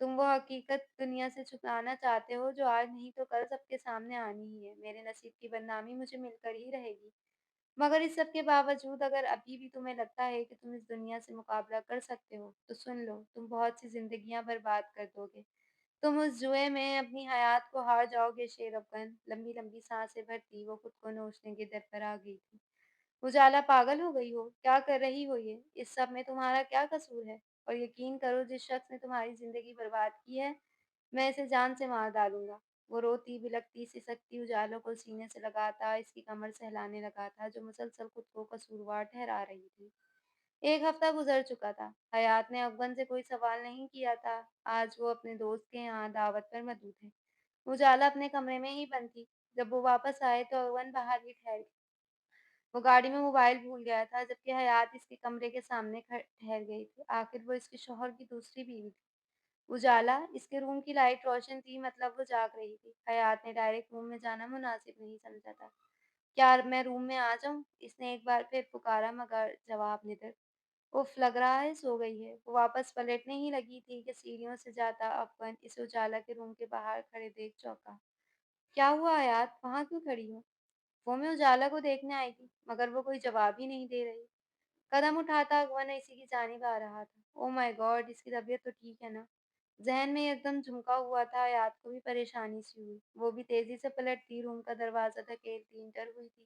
तुम वो हकीकत दुनिया से छुपाना चाहते हो जो आज नहीं तो कल सबके सामने आनी ही है। मेरे नसीब की बदनामी मुझे मिलकर ही रहेगी। मगर इस सब के बावजूद अगर अभी भी तुम्हें लगता है कि तुम इस दुनिया से मुकाबला कर सकते हो, तो सुन लो, तुम बहुत सी जिंदगियां बर्बाद कर दोगे। तुम उस जुए में अपनी हयात को हार जाओगे शेर अफगन। लंबी लंबी सांसें भरती वो खुद को नोचने के दर पर आ गई थी। उजाला, पागल हो गई हो? क्या कर रही हो ये? इस सब में तुम्हारा क्या कसूर है? और यकीन करो, जिस शख्स ने तुम्हारी जिंदगी बर्बाद की है, मैं इसे जान से मार डालूंगा। वो रोती बिलखती सिसकती उजालों को सीने से लगाता इसकी कमर सहलाने लगा था, जो मुसलसल खुद को कसूरवार ठहरा रही थी। एक हफ्ता गुजर चुका था। हयात ने अफगन से कोई सवाल नहीं किया था। आज वो अपने दोस्त के यहाँ दावत पर मौजूद थे। उजाला अपने कमरे में ही बंद थी। जब वो वापस आए तो अफगन बाहर ही ठहर। वो गाड़ी में मोबाइल भूल गया था, जबकि हयात इसके कमरे के सामने ठहर गई थी। आखिर वो इसके शौहर की दूसरी बीवी थी। उजाला, इसके रूम की लाइट रोशन थी, मतलब वो जाग रही थी। हयात ने डायरेक्ट रूम में जाना मुनासिब नहीं समझा था। क्या मैं रूम में आ जाऊं? इसने एक बार फिर पुकारा, मगर जवाब निडर। उफ, लग रहा है सो गई है। वो वापस पलटने ही लगी थी कि सीढ़ियों से जाता अफवन इसे उजाला के रूम के बाहर खड़े देख चौंका। क्या हुआ हयात, वहां क्यों खड़ी हो? वो मैं उजाला को देखने आई थी, मगर वो कोई जवाब ही नहीं दे रही। कदम उठाता अगवा इसी की जानिब आ रहा था। ओ माय गॉड, इसकी तबीयत तो ठीक है ना? जहन में एकदम झुमका हुआ था। याद को भी परेशानी सी हुई। वो भी तेजी से पलटती रूम का दरवाजा धकेलती इंटर हुई थी।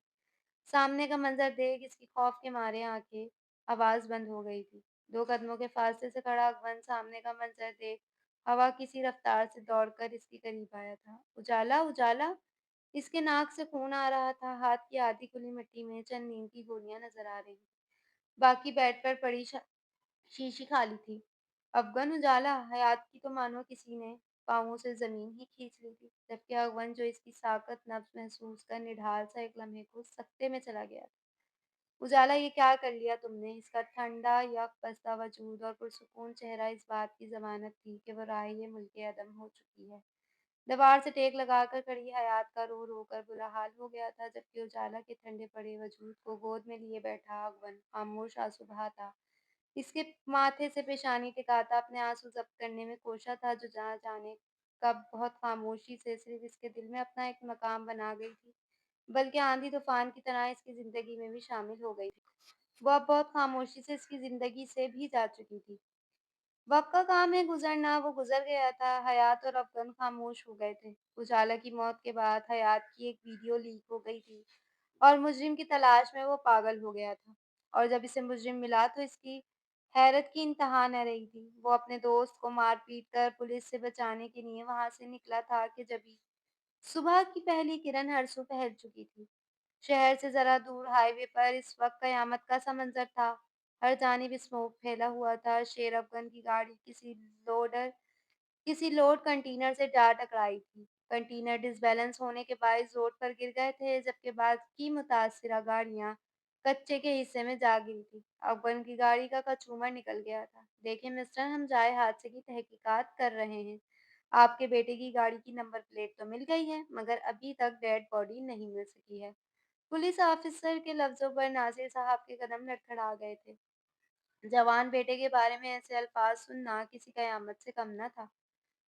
सामने का मंजर देख इसकी खौफ के मारे आंखें आवाज बंद हो गई थी। दो कदमों के फासले से खड़ा अकबर सामने का मंजर देख हवा किसी रफ्तार से दौड़कर इसके करीब आया था। उजाला, उजाला! इसके नाक से खून आ रहा था। हाथ की आधी खुली मिट्टी में चंद नींद की गोलियां नजर आ रही। बाकी बेड पर पड़ी शीशी खाली थी। अफगन, उजाला! हयात की तो मानो किसी ने पाँवों से जमीन ही खींच ली थी, जबकि अफगन जो इसकी साकत नब्ज महसूस कर निढाल सा एक लम्हे को सकते में चला गया था। उजाला, ये क्या कर लिया तुमने? इसका ठंडा यख बसता वजूद और पुरसुकून चेहरा इस बात की जमानत थी कि वह राह मुल्क अदम हो चुकी है। दीवार से टेक लगाकर खड़ी हयात का रो रो कर बुरा हाल हो गया था, जबकि उजाला के ठंडे पड़े वजूद को गोद में लिए बैठा अगवन खामोश आंसू बहाता इसके माथे से पेशानी टिकाता अपने आंसू जब्त करने में कोशा था, जो जहाँ जाने कब बहुत खामोशी से सिर्फ इसके दिल में अपना एक मकाम बना गई थी, बल्कि आंधी तूफान की तरह इसकी जिंदगी में भी शामिल हो गई थी। वो अब बहुत खामोशी से इसकी जिंदगी से भी जा चुकी थी। वक्त का काम है गुजरना, वो गुजर गया था। हयात और अफगन खामोश हो गए थे। उजाला की मौत के बाद हयात की एक वीडियो लीक हो गई थी और मुजरिम की तलाश में वो पागल हो गया था। और जब इसे मुजरिम मिला तो इसकी हैरत की इंतहा न रही थी। वो अपने दोस्त को मार पीट कर पुलिस से बचाने के लिए वहां से निकला था कि जब सुबह की पहली किरण हर सू फैल चुकी थी। शहर से जरा दूर हाईवे पर इस वक्त कयामत का सा मंजर था। हर जानिब स्मोक फैला हुआ था। शेर अफगन की गाड़ी किसी लोड कंटेनर से जा टकराई थी। कंटेनर डिसबैलेंस होने के बायस रोड पर गिर गए थे, जबकि बाकी मुतासरा गाड़ियां कच्चे के हिस्से में जा गिरी थी। अफगन की गाड़ी का कचूमर निकल गया था। देखिए मिस्टर, हम जाए हादसे की तहकीकात कर रहे हैं। आपके बेटे की गाड़ी की नंबर प्लेट तो मिल गई है, मगर अभी तक डेड बॉडी नहीं मिल सकी है। पुलिस ऑफिसर के लफ्जों पर नासिर साहब के कदम लड़खड़ा गए थे। जवान बेटे के बारे में ऐसे अल्फाज सुनना किसी कयामत से कम न था।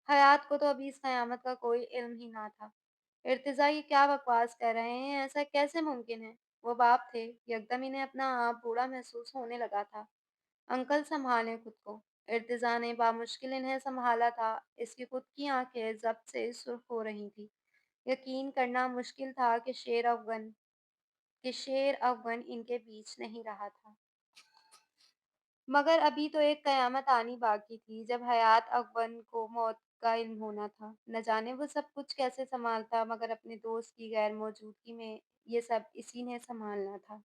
हयात को तो अभी इस कयामत का कोई इल्म ही ना था। इर्तिजा, ये क्या बकवास कर रहे हैं? ऐसा कैसे मुमकिन है? वो बाप थे। यकदम इन्हें अपना आप बूढ़ा महसूस होने लगा था। अंकल, संभालें खुद को। इर्तिजा ने बामुश्किल इन्हें संभाला था। इसकी खुद की आंखें जब्त से सुर्ख हो रही थी। यकीन करना मुश्किल था कि शेर अफगन इनके बीच नहीं रहा था। मगर अभी तो एक कयामत आनी बाकी थी, जब हयात अकबर को मौत का इल्म होना था। न जाने वो सब कुछ कैसे संभालता, मगर अपने दोस्त की गैर मौजूदगी में ये सब इसी ने संभालना था।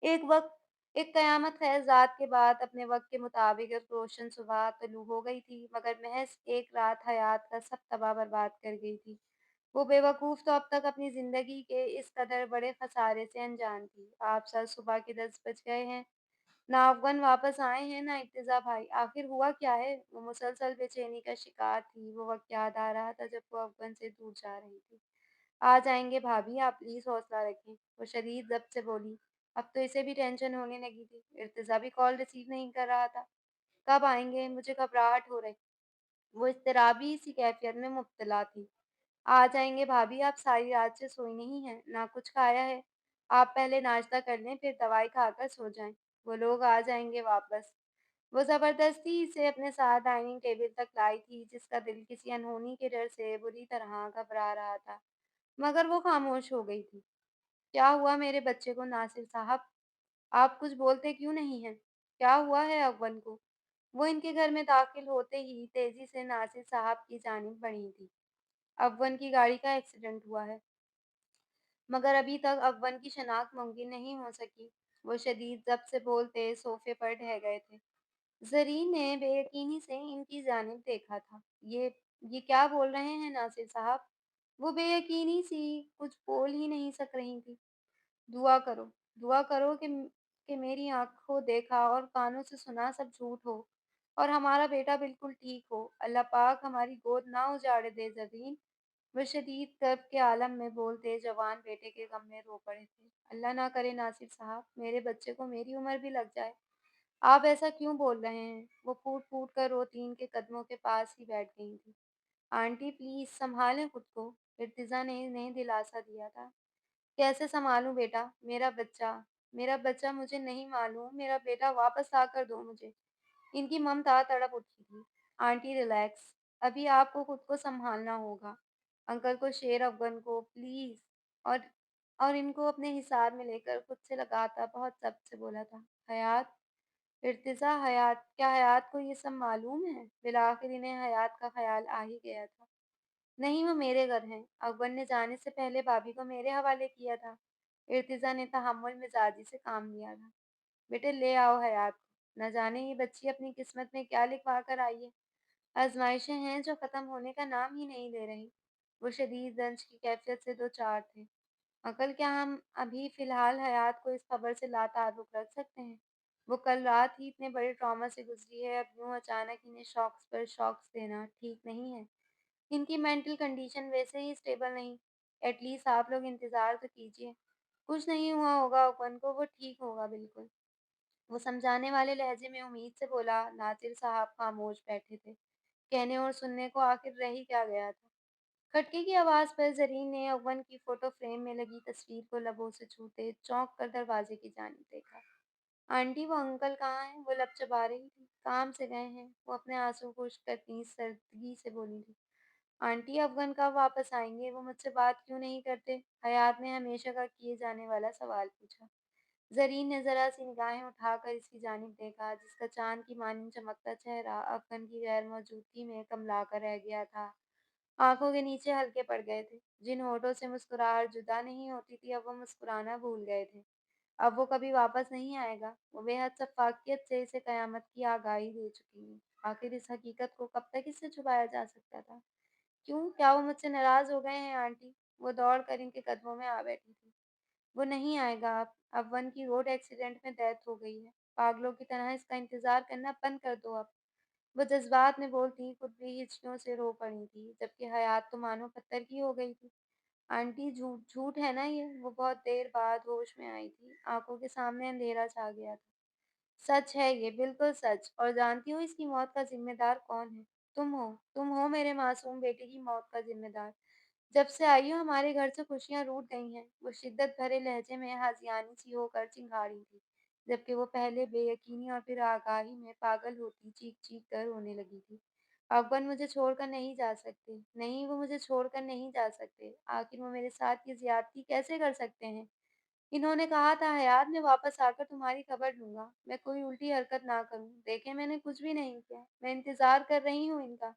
एक कयामत खैर ज़ात के बाद अपने वक्त के मुताबिक एक रोशन सुबह तुलू हो गई थी, मगर महज एक रात हयात का सब तबाह बर्बाद कर गई थी। वो बेवकूफ़ तो अब तक अपनी ज़िंदगी के इस कदर बड़े खसारे से अनजान थी। आप सर, सुबह के 10 बज गए हैं। ना अफ़गान वापस आए हैं, ना इर्तिज़ा भाई। आखिर हुआ क्या है? वो मुसलसल बेचैनी का शिकार थी। वो वक़्त याद आ रहा था जब वो अफ़गान से दूर जा रही थी। आ जाएँगे भाभी, आप प्लीज़ हौसला रखें, वो शदीद ज़ब्त से बोली। अब तो इसे भी टेंशन होने लगी थी। इर्तिज़ा भी कॉल रिसीव नहीं कर रहा था। कब आएँगे? मुझे घबराहट हो रही। वो इज़्तिराबी सी कैफ़ियत में मुब्तला थी। आ जाएँगे भाभी, आप सारी रात से सोई नहीं हैं, ना कुछ खाया है। आप पहले नाश्ता कर लें, फिर दवाई खाकर सो जाएँ। वो लोग आ जाएँगे वापस। वो ज़बरदस्ती इसे अपने साथ डाइनिंग टेबल तक लाई थी, जिसका दिल किसी अनहोनी के डर से बुरी तरह घबरा रहा था। मगर वो खामोश हो गई थी। क्या हुआ मेरे बच्चे को नासिर साहब? आप कुछ बोलते क्यों नहीं हैं? क्या हुआ है अव्वन को? वो इनके घर में दाखिल होते ही तेजी से नासिर साहब की जानिब बढ़ी थी। अव्वन की गाड़ी का एक्सीडेंट हुआ है, मगर अभी तक अव्वन की शनाख्त मुमकिन नहीं हो सकी। वो शदीद ज़ब्त से बोलते सोफे पर ढह गए थे। ज़रीन ने बेयकीनी से इनकी जानिब देखा था। ये क्या बोल रहे हैं नासिर साहब? वो बेयकीनी सी कुछ बोल ही नहीं सक रही थी। दुआ करो, दुआ करो कि मेरी आँखों देखा और कानों से सुना सब झूठ हो और हमारा बेटा बिल्कुल ठीक हो। अल्लाह पाक हमारी गोद ना उजाड़ दे ज़रीन। वह शदीद कर्ब के आलम में बोलते जवान बेटे के गम में रो पड़े थे। अल्लाह ना करे नासिर साहब, मेरे बच्चे को मेरी उम्र भी लग जाए। आप ऐसा क्यों बोल रहे हैं? वो फूट-फूट कर रोती इनके कदमों के पास ही बैठ गई थी। आंटी प्लीज़ सँभालें खुद को, इर्तिज़ा ने इन्हें दिलासा दिया था। कैसे सँभालूँ बेटा? मेरा बच्चा मुझे नहीं मालूम, मेरा बेटा वापस आकर दो मुझे। इनकी ममता तड़प उठी थी। आंटी रिलैक्स, अभी आपको खुद को सँभालना होगा। अंकल को, शेर अफ़ग़न को प्लीज़ और और इनको अपने हिसाब में लेकर खुद से लगाता बहुत ज़ब्त से बोला था। हयात, इर्तिज़ा, हयात, क्या हयात को ये सब मालूम है? बिलाखिर इन्हें हयात का ख़याल आ ही गया था। नहीं, वो मेरे घर हैं। अकबर ने जाने से पहले भाभी को मेरे हवाले किया था। इर्तिज़ा ने तहम्मुल मिज़ाजी से काम लिया था। बेटे ले आओ हयात को। न जाने ये बच्ची अपनी किस्मत में क्या लिखवा कर आई है। आज़माइशें हैं जो ख़त्म होने का नाम ही नहीं ले रहीं। वो शदीद रंज की कैफ़ियत से दो चार थे। अंकल क्या हम अभी फ़िलहाल हयात को इस ख़बर से लाताल्लुक़ रख सकते हैं? वो कल रात ही इतने बड़े ट्रॉमा से गुज़री है, अब यूँ अचानक इन्हें शॉक्स पर शॉक्स देना ठीक नहीं है। इनकी मेंटल कंडीशन वैसे ही स्टेबल नहीं। एटलीस्ट आप लोग इंतज़ार तो कीजिए। कुछ नहीं हुआ होगा ओपन को, वो ठीक होगा बिल्कुल। वो समझाने वाले लहजे में उम्मीद से बोला। नासिर साहब खामोश बैठे थे। कहने और सुनने को आखिर रह ही क्या गया था। खटके की आवाज़ पर ज़रीन ने अव्वन की फ़ोटो फ्रेम में लगी तस्वीर को लबों से छूते चौंक कर दरवाज़े की जानिब देखा। आंटी वो अंकल कहाँ हैं? वो लब चबा रही थी। काम से गए हैं। वो अपने आंसू खुश्क करती सर्दगी से बोली थी। आंटी अफ़ग़न कब वापस आएँगे? वो मुझसे बात क्यों नहीं करते? हयात ने हमेशा का किए जाने वाला सवाल पूछा। ज़रीन ने ज़रा-सी निगाहें उठाकर इसकी जानिब देखा, जिसका चाँद की मानिंद चमकता चेहरा अफ़ग़न की गैर मौजूदगी में कँपला कर रह गया था। आँखों के नीचे हलके पड़ गए थे। जिन होठों से मुस्कुराहट जुदा नहीं होती थी, अब वो मुस्कुराना भूल गए थे। अब वो कभी वापस नहीं आएगा। वो बेहद शफ़ाक़ियत से इसे क़यामत की आगाही दे चुकी हैं। आखिर इस हकीकत को कब तक इससे छुपाया जा सकता था? क्यों? क्या वो मुझसे नाराज़ हो गए हैं आंटी? वो दौड़ कर इनके कदमों में आ बैठी थी। वो नहीं आएगा अब वन की रोड एक्सीडेंट में डेथ हो गई है। पागलों की तरह इसका इंतज़ार करना बंद कर दो अब। वो जज़्बात में बोलती खुद भी हिचकियों से रो पड़ी थी, जबकि हयात तो मानो पत्थर की हो गई थी। आंटी झूठ झूठ है ना ये? वो बहुत देर बाद होश में आई थी। आँखों के सामने अंधेरा छा गया था। सच है ये, बिल्कुल सच। और जानती हो इसकी मौत का ज़िम्मेदार कौन है? तुम हो मेरे मासूम बेटे की मौत का ज़िम्मेदार। जब से आई हो हमारे घर से खुशियाँ रूठ गई हैं। वो शिद्दत भरे लहजे में हाशियानी सी होकर चिंघाड़ी थी, जबकि वो पहले बेयकीनी और फिर आगाही में पागल होती चीख-चीख कर रोने लगी थी। अकबर मुझे छोड़कर नहीं जा सकते। नहीं, वो मुझे छोड़कर नहीं जा सकते। आखिर वो मेरे साथ ये ज़्यादती कैसे कर सकते हैं? इन्होंने कहा था हयात मैं वापस आकर तुम्हारी खबर लूँगा। मैं कोई उल्टी हरकत ना करूँ। देखें मैंने कुछ भी नहीं किया। मैं इंतज़ार कर रही हूँ इनका।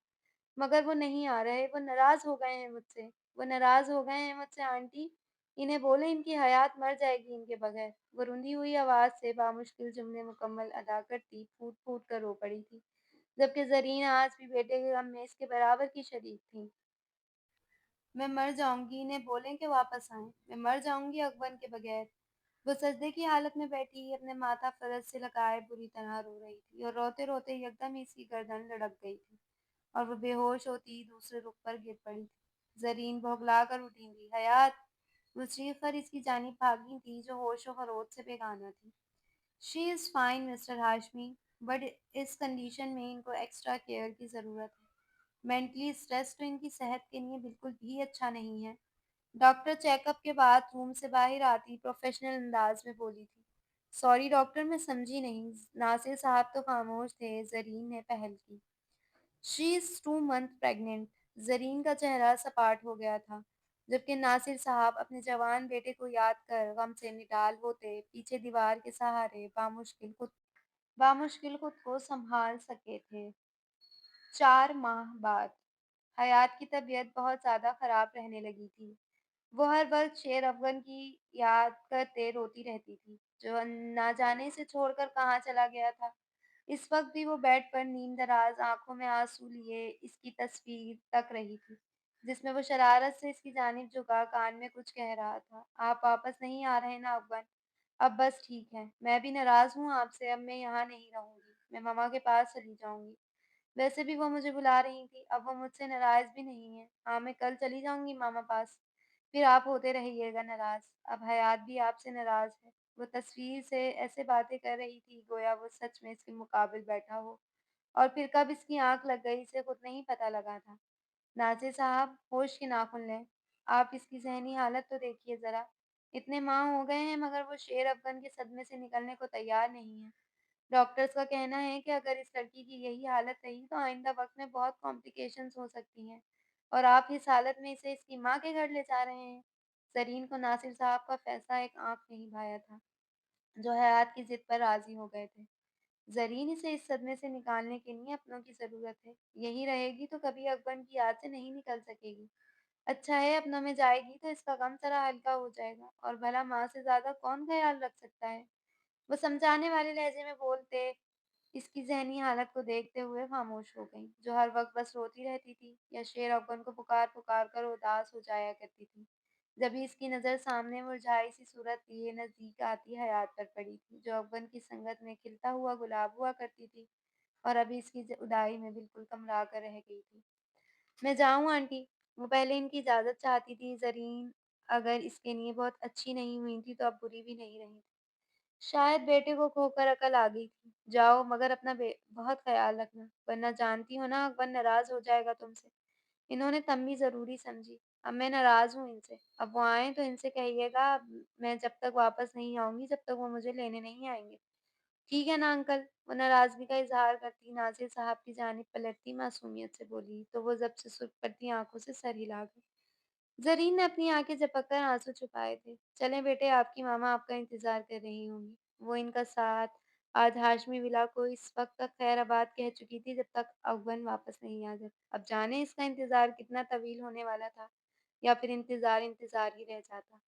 मगर वो नहीं आ रहे, वो नाराज़ हो गए हैं मुझसे। वो नाराज़ हो गए हैं मुझसे आंटी। इन्हें बोलें इनकी हयात मर जाएगी इनके बगैर। वो रुंधी हुई आवाज़ से बामुश्किल जुमले मुकम्मल अदा करती फूट-फूट कर रो पड़ी थी। जबकि ज़रीन आज भी बेटे के गम में इसके बराबर की शरीक थी। मैं मर जाऊँगी, इन्हें बोलें कि वापस आएँ। मैं मर जाऊँगी अकबर के बगैर। वो सजदे की हालत में बैठी अपने माथा फ़रश से लगाए बुरी तरह रो रही थी और रोते-रोते यकदम ही इसकी गर्दन लड़क गई थी और वो बेहोश होती ही दूसरे रुख पर गिर पड़ी थी। ज़रीन बौखला कर उठी थी। हयात! वो चीख कर इसकी जानिब भागी थी जो होश व खरोश से बेगाना थी। She is fine mister Hashmi, but इस कंडीशन में इनको एक्स्ट्रा केयर की ज़रूरत है। मेंटली स्ट्रेस तो इनकी सेहत के लिए बिल्कुल भी अच्छा नहीं है। डॉक्टर चेकअप के बाद रूम से बाहर आती प्रोफेशनल अंदाज में बोली थी। सॉरी डॉक्टर, मैं समझी नहीं। नासिर साहब तो खामोश थे। ज़रीन ने पहल की। She is 2 month pregnant. Zareen का चेहरा सपाट हो गया था, जबकि नासिर साहब अपने जवान बेटे को याद कर गम से निडाल होते पीछे दीवार के सहारे बामुश्किल खुद को संभाल सके थे। 4 माह बाद हयात की तबीयत बहुत ज़्यादा ख़राब रहने लगी थी। वो हर वक़्त शेर अफ़ग़न की याद करते रोती रहती थी, जो ना जाने इसे छोड़कर कहाँ चला गया था। इस वक़्त भी वो बेड पर नींद-दराज़ आँखों में आँसू लिए इसकी तस्वीर तक रही थी, जिसमें वो शरारत से इसकी जानिब झुका कान में कुछ कह रहा था। "आप वापस नहीं आ रहे ना अफ़ग़न? अब बस ठीक है। मैं भी नाराज़ हूँ आपसे, अब मैं यहाँ नहीं रहूँगी। मैं मम्मा के पास चली जाऊँगी। वैसे भी वो मुझे बुला रही थी, अब वो मुझसे नाराज़ भी नहीं है। हाँ, मैं कल चली जाऊँगी मामा पास, फिर आप होते रहिएगा नाराज़। अब हयात भी आपसे नाराज़ है।" वो तस्वीर से ऐसे बातें कर रही थी गोया वो सच में इसके मुकाबिल बैठा हो, और फिर कब इसकी आँख लग गई इसे खुद नहीं पता लगा था। नाज़िर साहब, होश के नाखुन लें। आप इसकी ज़हनी हालत तो देखिए ज़रा। इतने माह हो गए हैं मगर वो शेर अफ़ग़न के सदमे से निकलने को तैयार नहीं है। डॉक्टर्स का कहना है कि अगर इस लड़की की यही हालत रही तो आइंदा वक़्त में बहुत कॉम्प्लिकेशंस हो सकती हैं, और आप इस हालत में इसे इसकी माँ के घर ले जा रहे हैं। ज़रीन को नासिर साहब का फैसला एक आँख नहीं भाया था, जो हयात की ज़िद पर राज़ी हो गए थे। ज़रीन इसे इस सदमे से निकालने के लिए अपनों की ज़रूरत है। यहीं रहेगी तो कभी अकबर की याद से नहीं निकल सकेगी। अच्छा है अपनों में जाएगी तो इसका गम ज़रा हल्का हो जाएगा, और भला माँ से ज़्यादा कौन ख़याल रख सकता है? वो समझाने वाले लहजे में बोलते इसकी ज़हनी हालत को देखते हुए खामोश हो गईं, जो हर वक़्त बस रोती रहती थी या शेर अफ़ग़न को पुकार-पुकार कर उदास हो जाया करती थी। जब भी इसकी नज़र सामने मुरझाई-सी सूरत लिए नज़दीक आती हयात पर पड़ी थी, जो अफ़ग़न की संगत में खिलता हुआ गुलाब हुआ करती थी और अभी इसकी उदाई में बिल्कुल कमरा कर रह गई थी। "मैं जाऊँ आंटी?" वो पहले इनकी इजाज़त चाहती थी। ज़रीन अगर इसके लिए बहुत अच्छी नहीं हुई थी, तो अब बुरी भी नहीं रही थी। शायद बेटे को खोकर अकल आ गई थी। जाओ, मगर अपना बहुत ख़्याल रखना, वरना जानती हो ना अकबर नाराज़ हो जाएगा तुमसे। इन्होंने तम्बी ज़रूरी समझी। अब मैं नाराज़ हूँ इनसे। अब वो आएँ तो इनसे कहिएगा मैं जब तक वापस नहीं आऊँगी, जब तक वो मुझे लेने नहीं आएँगे। ठीक है ना अंकल? वो नाराज़गी का इज़हार करती नाज़िर साहब की जानिब पलटती मासूमियत से बोली, तो वो ज़ब्त से सुर्ख़ पड़ती आँखों से सर हिला गई। ज़रीन ने अपनी आँखें झपककर आँसू छुपाए थे। "चलें बेटे, आपकी मामा आपका इंतज़ार कर रही होंगी।" वो इनका साथ आज हाशमी विला को इस वक़्त तक खैराबाद कह चुकी थी जब तक अफ़ग़न वापस नहीं आ जाता। अब जाने इसका इंतज़ार कितना तवील होने वाला था, या फिर इंतज़ार ही रह जाता।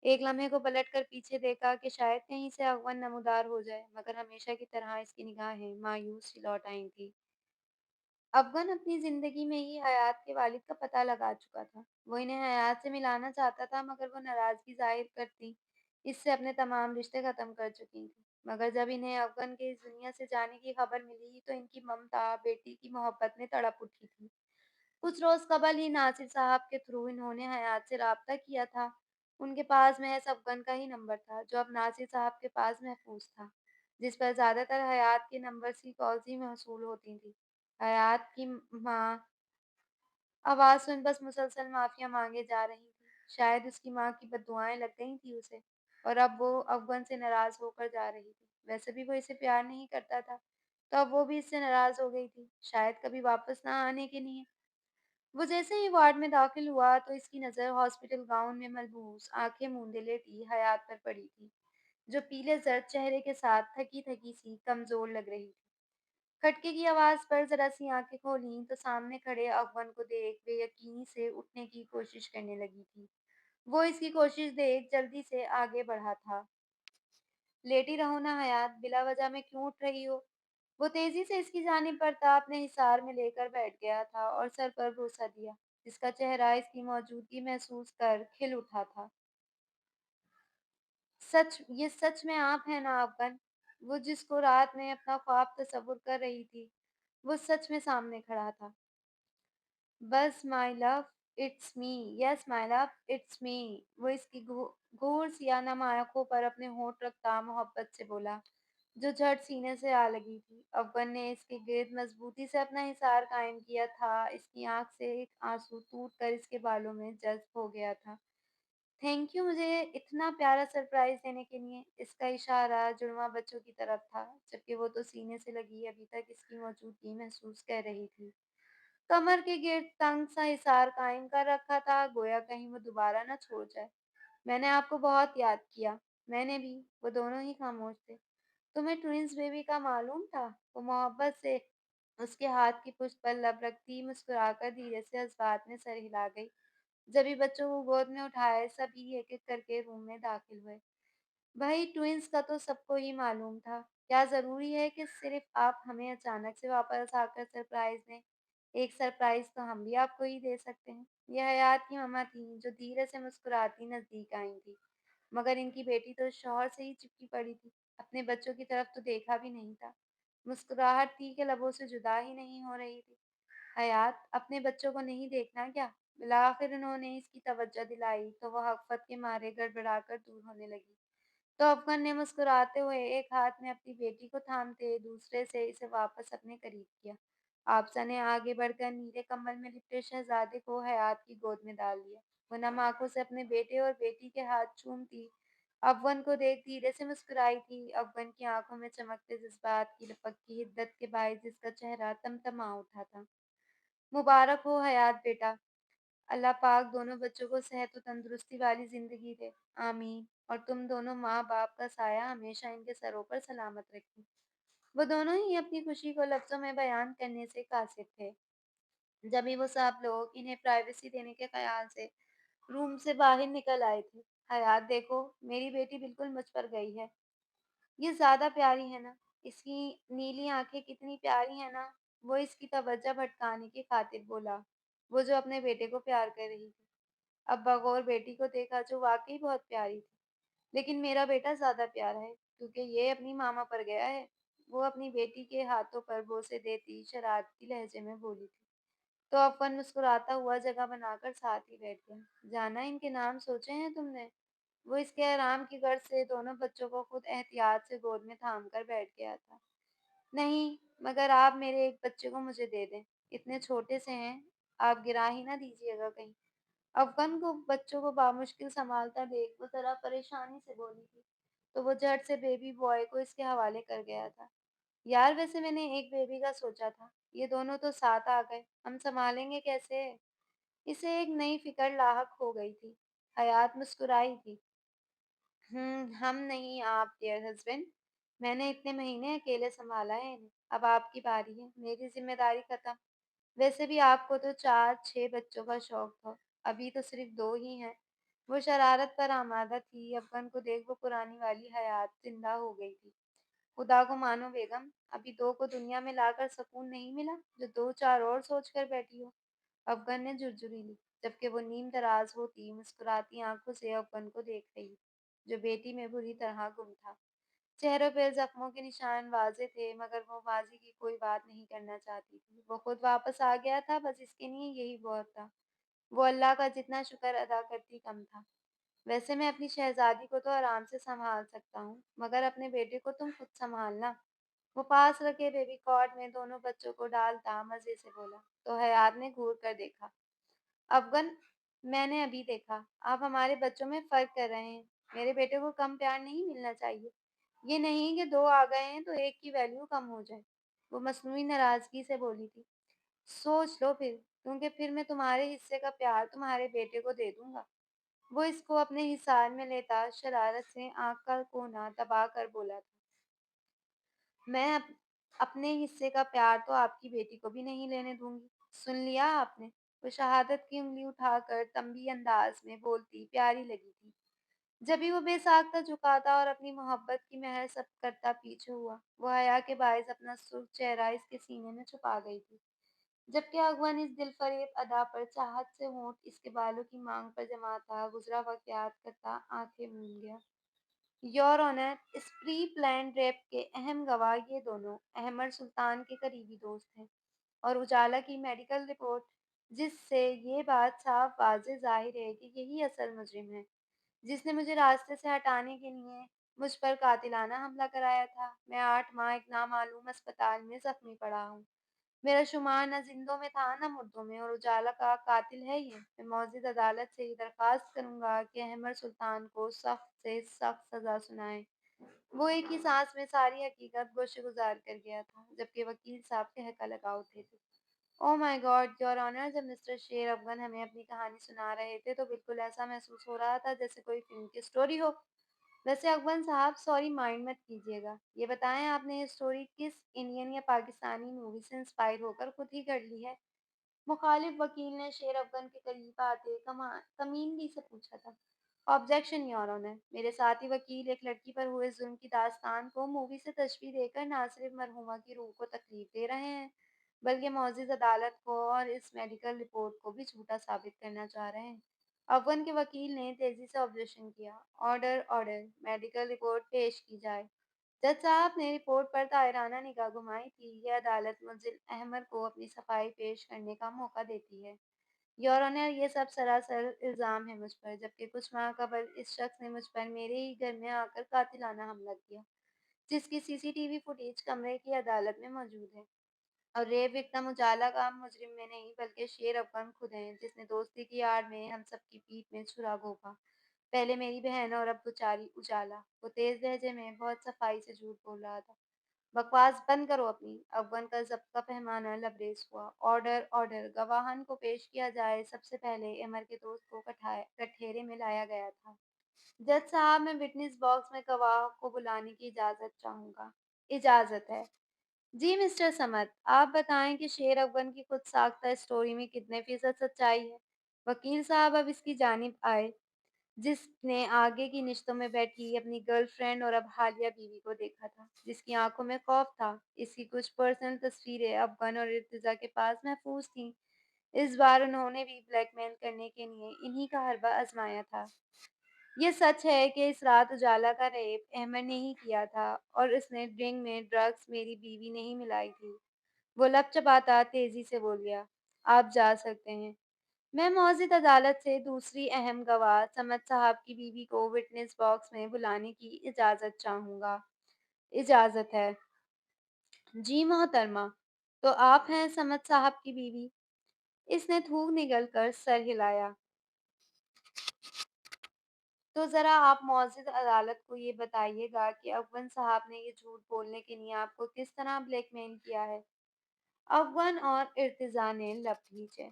एक लम्हे को पलटकर पीछे देखा कि शायद कहीं से अफ़ग़न नमूदार हो जाए, मगर हमेशा की तरह इसकी निगाहें मायूस सी लौट आई थीं। अफ़ग़न अपनी ज़िंदगी में ही हयात के वालिद का पता लगा चुका था। वो इन्हें हयात से मिलाना चाहता था, मगर वो नाराज़गी ज़ाहिर करती इससे अपने तमाम रिश्ते ख़त्म कर चुकी थी। मगर जब इन्हें अफ़ग़न के इस दुनिया से जाने की खबर मिली तो इनकी ममता, बेटी की मोहब्बत में तड़प उठी थी। कुछ रोज़ कबल ही नासिर साहब के थ्रू इन्होंने हयात से राब्ता किया था। उनके पास महज़ अफ़ग़न का ही नंबर था, जो अब नासिर साहब के पास महफ़ूज़ था, जिस पर ज़्यादातर हयात के नंबर्स की कॉल्स ही मौसूल होती थीं। हयात की माँ आवाज़ सुन बस मुसलसल माफ़िया माँगे जा रही थी। शायद उसकी माँ की बद्दुआएँ लग गई थी उसे, और अब वो अफ़ग़न से नाराज़ होकर जा रही थी। वैसे भी वो इसे प्यार नहीं करता था, तो अब वो भी इससे नाराज़ हो गई थी, शायद कभी वापस ना आने के लिए। वो जैसे ही वार्ड में दाखिल हुआ तो इसकी नज़र हॉस्पिटल गाउन में मलबूस, आँखें मूंदे लेटी हयात पर पड़ी थी, जो पीले ज़र्द चेहरे के साथ थकी-थकी सी कमज़ोर लग रही थी। खटके की आवाज़ पर ज़रा-सी आँखें खोलीं तो सामने खड़े अगवन को देख बेयकीनी से उठने की कोशिश करने लगी थी। वो इसकी कोशिश देख जल्दी से आगे बढ़ा था। "लेटी रहो ना हयात, बिला वजह में क्यों उठ रही हो?" वो तेज़ी से इसकी जानिब बढ़ता अपने हिसार में लेकर बैठ गया था और सर पर बोसा दिया, जिसका चेहरा इसकी मौजूदगी महसूस कर खिल उठा था। ये सच में आप हैं ना अफ़ग़न? वो जिसको रात में अपना ख्वाब तसव्वुर कर रही थी, वो सच में सामने खड़ा था। बस my love, it's me, yes my love, it's me. वो इसकी घूर सियानम आँखों पर अपने होंठ रखता मोहब्बत से बोला, जो झट सीने से आ लगी थी। अफ़ग़न ने इसके गिर्द मज़बूती से अपना हिसार कायम किया था। इसकी आँख से एक आँसू टूट कर इसके बालों में जज़्ब हो गया था। थैंक यू मुझे इतना प्यारा सरप्राइज़ देने के लिए। इसका इशारा जुड़वां बच्चों की तरफ था, जबकि वो तो सीने से लगी अभी तक इसकी मौजूदगी महसूस कर रही थी। कमर के गिर्द तंग सा हिसार कायम कर रखा था, गोया कहीं वो दोबारा ना छूट जाए। मैंने आपको बहुत याद किया। मैंने भी। वो दोनों ही खामोश थे। तुम्हें ट्विंस बेबी का मालूम था? वो मोहब्बत से उसके हाथ की पुष्ट पर लब रखती मुस्कुराकर धीरे से जज्बात में सर हिला गई। जभी बच्चों को गोद में उठाए सभी एक एक करके रूम में दाखिल हुए। भाई ट्विंस का तो सबको ही मालूम था। क्या जरूरी है कि सिर्फ आप हमें अचानक से वापस आकर सरप्राइज दें? एक सरप्राइज तो हम भी आपको ही दे सकते हैं। यह हयात की मम्मा थी जो धीरे से मुस्कुराती नजदीक आई थी। मगर इनकी बेटी तो शौहर से ही चिपकी पड़ी थी। अपने बच्चों की तरफ तो देखा भी नहीं था। मुस्कुराहट थी कि लबों से जुदा ही नहीं हो रही थी। हयात अपने बच्चों को नहीं देखना क्या? बिलाखिर उन्होंने इसकी तवज्जो दिलाई तो वह हफ़्फ़त के मारे गड़बड़ाकर दूर होने लगी। तो अफ़ग़न ने मुस्कुराते हुए एक हाथ में अपनी बेटी को थामते दूसरे से इसे वापस अपने करीब किया। आपसा ने आगे बढ़कर नीले कंबल में लिपटे शहजादे को हयात की गोद में डाल लिया। वो नम आंखों से अपने बेटे और बेटी के हाथ चूमती अफ़ग़न को देख धीरे से मुस्कुराई थी। अफ़ग़न की आंखों में चमकते जज्बात की लपक की हिद्दत के बायस जिसका चेहरा तमतमा उठा था। मुबारक हो हयात बेटा। अल्लाह पाक दोनों बच्चों को सेहत और तंदुरुस्ती वाली ज़िंदगी दे। आमीन। और तुम दोनों माँ-बाप का साया हमेशा इनके सरों पर सलामत रखे। वो दोनों ही अपनी खुशी को लफ्ज़ों में बयान करने से कासिर थे। जभी वो सब लोग इन्हें प्राइवेसी देने के ख़याल से रूम से बाहर निकल आए थे। हयात देखो, मेरी बेटी बिल्कुल मुझ पर गई है। ये ज़्यादा प्यारी है ना? इसकी नीली आँखें कितनी प्यारी हैं ना? वो इसकी तवज्जो भटकाने की खातिर बोला, वो जो अपने बेटे को प्यार कर रही थी। अब बगौर बेटी को देखा जो वाक़ई बहुत प्यारी थी। लेकिन मेरा बेटा ज़्यादा प्यारा है क्योंकि ये अपनी मामा पर गया है। वो अपनी बेटी के हाथों पर बोसे देती शरारती लहजे में बोली थी। तो अफ़न मुस्कुराता हुआ जगह बनाकर साथ ही बैठ गया। जाना इनके नाम सोचे हैं तुमने? वो इसके आराम की गर्ज से दोनों बच्चों को खुद एहतियात से गोद में थाम कर बैठ गया था। नहीं, मगर आप मेरे एक बच्चे को मुझे दे दें। इतने छोटे से हैं, आप गिरा ही ना दीजिएगा कहीं। अफ़ग़न को बच्चों को बामुश्किल सँभालता देख वो ज़रा परेशानी से बोली थी, तो वो झट से बेबी बॉय को इसके हवाले कर गया था। यार वैसे मैंने एक बेबी का सोचा था, ये दोनों तो साथ आ गए, हम सँभालेंगे कैसे? इसे एक नई फ़िक्र लाहक हो गई थी। हयात मुस्कुराई थी। हम नहीं आप डियर हस्बैंड। मैंने इतने महीने अकेले सँभाला है इन्हें, अब आपकी बारी है, मेरी ज़िम्मेदारी ख़त्म। वैसे भी आपको तो 4-6 बच्चों का शौक था, अभी तो सिर्फ़ 2 ही हैं। वो शरारत पर आमादा थी, अफ़ग़न को देख वो पुरानी वाली हयात ज़िंदा हो गई थी। खुदा को मानो बेगम, अभी 2 को दुनिया में लाकर सुकून नहीं मिला, जो 2-4 और सोच कर बैठी हो। अफ़ग़न ने झुरझुरी ली, जबकि वो नीम दराज़ होती, मुस्कुराती आँखों से अफ़ग़न को देख रही, जो बेटी में बुरी तरह गुम था। चेहरों पे ज़ख्मों के निशान वाज़े थे, मगर वो माज़ी की कोई बात नहीं करना चाहती थी। वो खुद वापस आ गया था, बस इसके लिए यही बहुत था। वो अल्लाह का जितना शुक्र अदा करती कम था। वैसे मैं अपनी शहज़ादी को तो आराम से सँभाल सकता हूँ, मगर अपने बेटे को तुम खुद सँभालना। वो पास रखे बेबी कॉट में दोनों बच्चों को डालता मज़े से बोला, तो हयात ने घूर कर देखा। अफ़ग़न, मैंने अभी देखा, आप हमारे बच्चों में फ़र्क कर रहे हैं। मेरे बेटे को कम प्यार नहीं मिलना चाहिए। ये नहीं कि 2 आ गए हैं तो एक की वैल्यू कम हो जाए। वो मस्नूई नाराज़गी से बोली थी। सोच लो फिर, क्योंकि फिर मैं तुम्हारे हिस्से का प्यार तुम्हारे बेटे को दे दूँगा। वो इसको अपने हिसार में लेता शरारत से आँख का कोना दबा कर बोला था। मैं अपने हिस्से का प्यार तो आपकी बेटी को भी नहीं लेने दूँगी। सुन लिया आपने? वो शहादत की उँगली उठाकर तंबी अंदाज में बोलती प्यारी लगी थी। जब भी वो बेसाख्ता झुकाता और अपनी मोहब्बत की महर सब करता पीछे हुआ, वो हया के बायस अपना सुर्ख चेहरा इसके सीने में छुपा गई थी। जबकि अगवन इस दिलफरेब अदा पर चाहत से होंठ इसके बालों की मांग पर जमाता गुजरा वक्त याद करता आंखें मूंद गया। योर ऑनर, इस प्री प्लान्ड रेप के अहम गवाह ये दोनों अहमद सुल्तान के करीबी दोस्त हैं और उजाला की मेडिकल रिपोर्ट जिससे ये बात साफ वाज़ेह ज़ाहिर है कि यही असल मुजरिम है जिसने मुझे रास्ते से हटाने के लिए मुझ पर कातिलाना हमला कराया था। मैं 8 माह एक नामालूम अस्पताल में ज़ख्मी पड़ा हूँ। मेरा शुमार न जिंदों में था न मुर्दों में, और उजाला का कातिल है ये। मैं मौजिद अदालत से ये दरख्वास्त करूंगा कि अहमद सुल्तान को सख्त से सख्त सजा सुनाए। वो एक ही सांस में सारी हकीकत गोशे गुजार कर गया था, जबकि वकील साहब कहका लगा उठे थे। Oh my God your honour, जब मिस्टर शेर अफगन हमें अपनी कहानी सुना रहे थे तो बिल्कुल ऐसा महसूस हो रहा था जैसे कोई फिल्म की स्टोरी हो। वैसे अफगन साहब, सॉरी माइंड मत कीजिएगा, ये बताएं आपने ये स्टोरी किस इंडियन या पाकिस्तानी मूवी से इंस्पायर होकर खुद ही कर ली है? मुखालिफ वकील ने शेर अफगन के करीब आते कमीनगी से पूछा था। ऑब्जेक्शन योर ऑनर, मेरे साथी वकील एक लड़की पर हुए जुल्म की दास्तान को मूवी से तशबीह देकर ना सिर्फ मरहुमा की रूह को तकलीफ दे रहे हैं, बल्कि मौजिज अदालत को और इस मेडिकल रिपोर्ट को भी झूठा साबित करना चाह रहे हैं। अफगन के वकील ने तेजी से ऑब्जेक्शन किया। ऑर्डर ऑर्डर, मेडिकल रिपोर्ट पेश की जाए। जज साहब ने रिपोर्ट पर तायराना निगाह घुमाई थी। यह अदालत मुल्जिम अहमद को अपनी सफाई पेश करने का मौका देती है। योर ऑनर, ये सब सरासर इल्ज़ाम है मुझ पर, जबकि कुछ माह कबल इस शख्स ने मुझ पर मेरे ही घर में आकर कातिलाना हमला किया, जिसकी सीसीटीवी फुटेज कमरे की अदालत में मौजूद है। और रेप विक्टिम उजाला का मुजरिम में नहीं बल्कि शेर अफगन खुद हैं, जिसने दोस्ती की आड़ में हम सबकी पीठ में छुरा घोंपा। पहले मेरी बहन और अब बेचारी उजाला। वो तेज लहजे में बहुत सफाई से झूठ बोल रहा था। बकवास बंद करो अपनी। अफगन का जब्त का पैमाना लबरेज हुआ। ऑर्डर ऑर्डर, गवाहन को पेश किया जाए। सबसे पहले अमर के दोस्त को कठघरे में लाया गया था। जज साहब, मैं विटनेस बॉक्स में गवाह को बुलाने की इजाजत चाहूंगा। इजाजत है। जी मिस्टर समद, आप बताएं कि शेर अफगन की खुद साख्ता स्टोरी में कितने फीसद सच्चाई है? वकील साहब अब इसकी जानिब आए, जिसने आगे की निश्तों में बैठी अपनी गर्लफ्रेंड और अब हालिया बीवी को देखा था, जिसकी आंखों में खौफ था। इसकी कुछ पर्सनल तस्वीरें अफगन और इर्तिजा के पास महफूज थीं। इस बार उन्होंने भी ब्लैकमेल करने के लिए इन्हीं का हरबा आजमाया था। ये सच है कि इस रात उजाला का रेप अहमद ने ही किया था, और उसने ड्रिंक में ड्रग्स मेरी बीवी ने ही मिलाई थी। वो लपचपाता तेजी से बोल गया। आप जा सकते हैं। मैं मौजिद अदालत से दूसरी अहम गवाह समद साहब की बीवी को विटनेस बॉक्स में बुलाने की इजाज़त चाहूँगा। इजाज़त है। जी मोहतरमा, तो आप हैं समद साहब की बीवी? इसने थूक निगल कर सर हिलाया। तो ज़रा आप मौजिद अदालत को ये बताइएगा कि अफगन साहब ने ये झूठ बोलने के लिए आपको किस तरह ब्लैकमेल किया है? अफ़गान और इर्तिज़ा ने लब खींचे।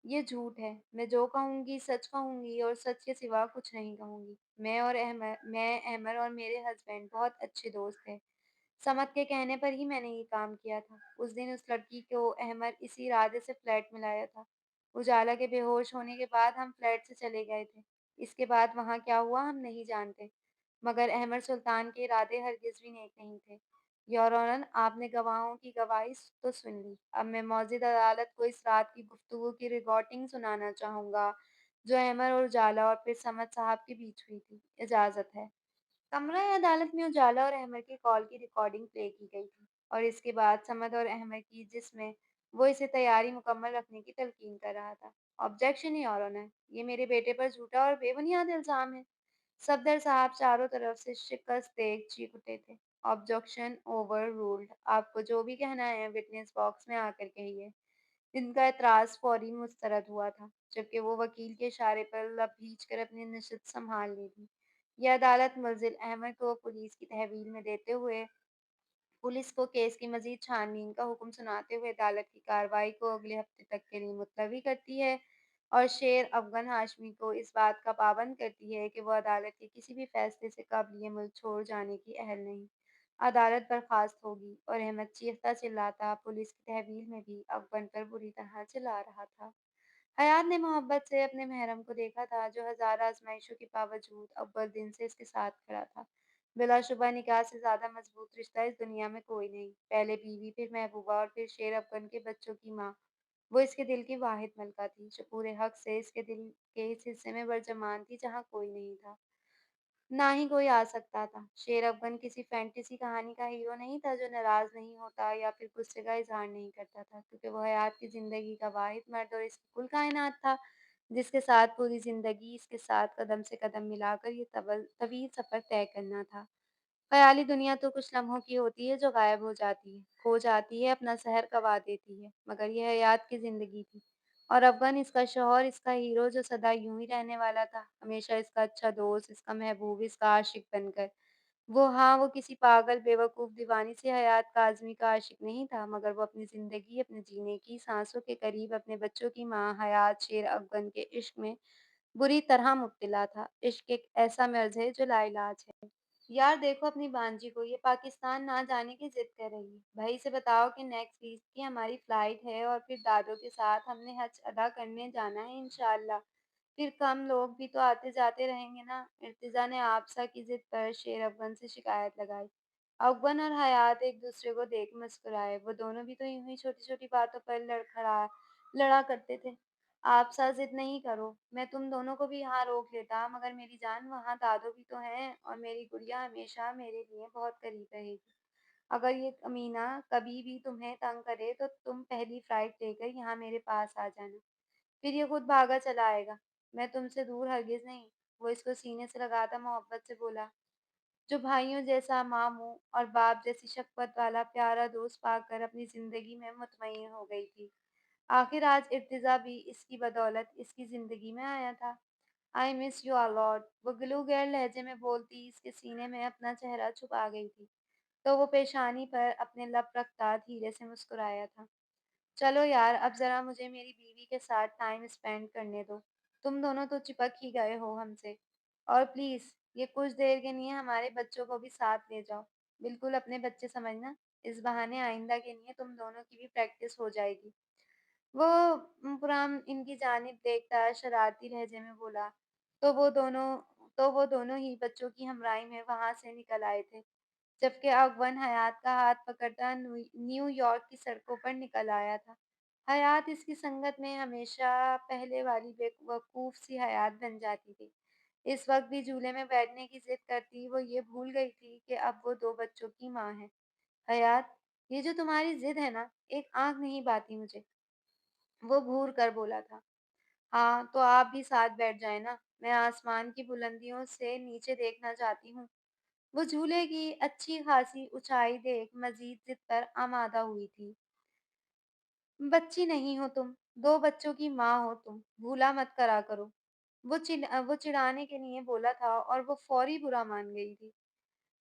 ये झूठ है। मैं जो कहूँगी सच कहूँगी और सच के सिवा कुछ नहीं कहूँगी। मैं, अहमद और मेरे हस्बैंड बहुत अच्छे दोस्त थे। समद के कहने पर ही मैंने ये काम किया था। उस दिन उस लड़की को अहमद इसी इरादे से फ्लैट में लाया था। उजाला के बेहोश होने के बाद हम फ्लैट से चले गए थे। इसके बाद वहाँ क्या हुआ हम नहीं जानते। मगर अहमद सुल्तान के इरादे हरगिज़ भी नेक नहीं थे। योर ऑनर, आपने गवाहों की गवाही तो सुन ली। अब मैं मौजिद अदालत को इस रात की गुफ्तगू की रिकॉर्डिंग सुनाना चाहूँगा, जो अहमद और उजाला और फिर समद साहब के बीच हुई थी। इजाज़त है। कमरा अदालत में उजाला और अहमद की कॉल की रिकॉर्डिंग प्ले की गई थी, और इसके बाद समद और अहमद की, जिसमें वो इसे तैयारी मुकम्मल रखने की तलकीन कर रहा था। ऑब्जेक्शन योर ऑनर, ये मेरे बेटे पर झूठा और बेबुनियाद इल्ज़ाम है। सफदर साहब चारों तरफ से शिकस्त देख चीख उठे थे। Objection over ruled. आपको जो भी कहना है विटनेस बॉक्स में आकर कहिए। इनका एतराज़ फौरी मुस्तरद हुआ था, जबकि वो वकील के इशारे पर लब भींच कर अपनी नशिस्त संभाल ली थी। यह अदालत मुल्ज़िम अहमद को पुलिस की तहवील में देते हुए पुलिस को केस की मज़ीद छानबीन का हुक्म सुनाते हुए अदालत की कार्रवाई को अगले हफ्ते तक के लिए मुलतवी करती है, और शेर अफगन हाशमी को इस बात का पाबंद करती है कि वह अदालत के किसी भी फैसले से कबल ये मुल्क छोड़ जाने की अहल नहीं। अदालत बर्खास्त होगी, और अहमद चीखता चिल्लाता पुलिस की तहवील में भी अफगन पर बुरी तरह चिल्ला रहा था। हयात ने मोहब्बत से अपने महरम को देखा था, जो हजार आजमाइशों के बावजूद अव्वल दिन से इसके साथ खड़ा था। बिलाशुबा निकाह से ज्यादा मजबूत रिश्ता इस दुनिया में कोई नहीं। पहले बीवी, फिर महबूबा और फिर शेर अफगन के बच्चों की माँ। वो इसके दिल की वाहिद मलका थी, जो पूरे हक से इसके दिल के इस हिस्से में बरजमान थी जहाँ कोई नहीं था, ना ही कोई आ सकता था। शेर अफगन किसी फैंटेसी कहानी का हीरो नहीं था जो नाराज नहीं होता या फिर गुस्से का इजहार नहीं करता था, क्योंकि वो हयात की जिंदगी का वाहिद मर्द और इसकी कुल कायनात था, जिसके साथ पूरी जिंदगी इसके साथ कदम से कदम मिलाकर ये तवील सफर तय करना था। ख़याली दुनिया तो कुछ लम्हों की होती है जो गायब हो जाती है, खो जाती है, अपना सहर गँवा देती है। मगर ये हयात की ज़िंदगी थी और अफ़गान इसका शौहर, इसका हीरो जो सदा यूँ ही रहने वाला था, हमेशा इसका अच्छा दोस्त, इसका महबूब, इसका आशिक बनकर। वो हाँ, वो किसी पागल, बेवकूफ़, दीवानी सी हयात काज़मी का आशिक नहीं था, मगर वो अपनी ज़िंदगी, अपने जीने की साँसों के करीब अपने बच्चों की माँ हयात शेर अफ़गन के इश्क में बुरी तरह मुब्तला था। इश्क एक ऐसा मर्ज़ है जो लाइलाज है। यार देखो अपनी भांजी को, ये पाकिस्तान ना जाने की ज़िद कर रही है। भाई से बताओ कि नेक्स्ट वीक की हमारी फ़्लाइट है और फिर दादों के साथ हमने हज अदा करने जाना है इंशाअल्लाह। फिर कम लोग भी तो आते-जाते रहेंगे ना। इर्तिज़ा ने आपसा की ज़िद पर शेर अफ़गन से शिकायत लगाई। अफ़गन और हयात एक दूसरे को देख मुस्कुराए। वो दोनों भी तो यूँ ही छोटी-छोटी बातों पर लड़ा करते थे। आप सा ज़िद नहीं करो, मैं तुम दोनों को भी यहाँ रोक लेता, मगर मेरी जान वहाँ दादो भी तो हैं और मेरी गुड़िया हमेशा मेरे लिए बहुत करीब रहेगी। अगर ये कमीना कभी भी तुम्हें तंग करे तो तुम पहली फ्लाइट लेकर यहाँ मेरे पास आ जाना। फिर ये खुद भागा चला आएगा। मैं तुमसे दूर हरगिज़ नहीं। वो इसको सीने से लगाता मोहब्बत से बोला, जो भाइयों जैसा मामू और बाप जैसी शफ़क़त वाला प्यारा दोस्त पाकर अपनी ज़िंदगी में मुतमईन हो गई थी। आखिर आज इर्तिज़ा भी इसकी बदौलत इसकी ज़िंदगी में आया था। I miss you a lot, वो ग्लू-गैर लहजे में बोलती इसके सीने में अपना चेहरा छुपा गई थी, तो वो पेशानी पर अपने लब रखता धीरे से मुस्कुराया था। चलो यार, अब ज़रा मुझे मेरी बीवी के साथ टाइम स्पेंड करने दो। तुम दोनों तो चिपक ही गए हो हमसे। और प्लीज़, ये कुछ देर के लिए हमारे बच्चों को भी साथ ले जाओ। बिल्कुल अपने बच्चे समझना। इस बहाने आइंदा के लिए तुम दोनों की भी प्रैक्टिस हो जाएगी। वो पुराण इनकी जानिब देखता शरारती लहजे में बोला, तो वो दोनों तो वो दोनों ही बच्चों की हमराही में वहाँ से निकल आए थे, जबकि अगवन हयात का हाथ पकड़ता न्यूयॉर्क की सड़कों पर निकल आया था। हयात इसकी संगत में हमेशा पहले वाली बेवकूफ़ सी हयात बन जाती थी। इस वक्त भी झूले में बैठने की जिद करती, वो ये भूल गई थी कि अब वो दो बच्चों की माँ है। हयात, ये जो तुम्हारी जिद है ना, एक आंख नहीं बाती मुझे। वो घूर कर बोला था। हाँ, तो आप भी साथ बैठ जाएँ ना, मैं आसमान की बुलंदियों से नीचे देखना चाहती हूँ। वो झूले की अच्छी खासी ऊँचाई देख मज़ीद ज़िद पर आमादा हुई थी। बच्ची नहीं हो तुम, 2 बच्चों की माँ हो तुम, भूला मत करा करो। वो चिढ़ाने के लिए बोला था और वो फ़ौरी बुरा मान गई थी।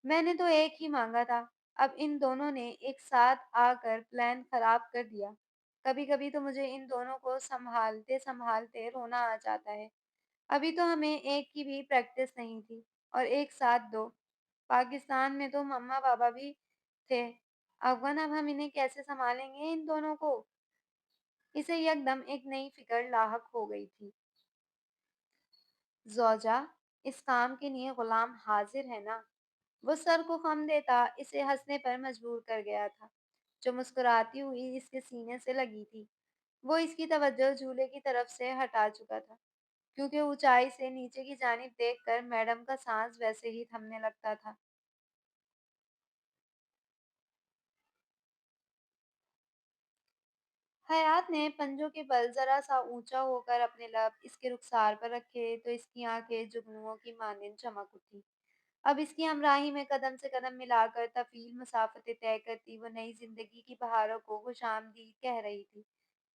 मैंने तो एक ही माँगा था, अब इन दोनों ने एक साथ आकर प्लान ख़राब कर दिया। कभी-कभी तो मुझे इन दोनों को सँभालते-सँभालते रोना आ जाता है। अभी तो हमें एक की भी प्रैक्टिस नहीं थी और एक साथ 2। पाकिस्तान में तो मम्मा-पापा भी थे। अफ़गान अब हम इन्हें कैसे सँभालेंगे इन दोनों को? इसे यकदम एक नई फ़िक्र लाहक हो गई थी। ज़ौजा, इस काम के लिए ग़ुलाम हाज़िर है ना? वो सर को ख़म देता इसे हँसने पर मजबूर कर गया था, जो मुस्कुराती हुई इसके सीने से लगी थी। वो इसकी तवज्जो झूले की तरफ से हटा चुका था, क्योंकि ऊँचाई से नीचे की जानिब देखकर मैडम का साँस वैसे ही थमने लगता था। हयात ने पंजों के बल ज़रा-सा ऊँचा होकर अपने लब इसके रुख़सार पर रखे, तो इसकी आँखें जुगनुओं की मानिंद चमक उठीं। अब इसकी हमराही में कदम से कदम मिलाकर तफ़ील मुसाफ़तें तय करती वो नई ज़िंदगी की बहारों को खुशामदीद कह रही थी।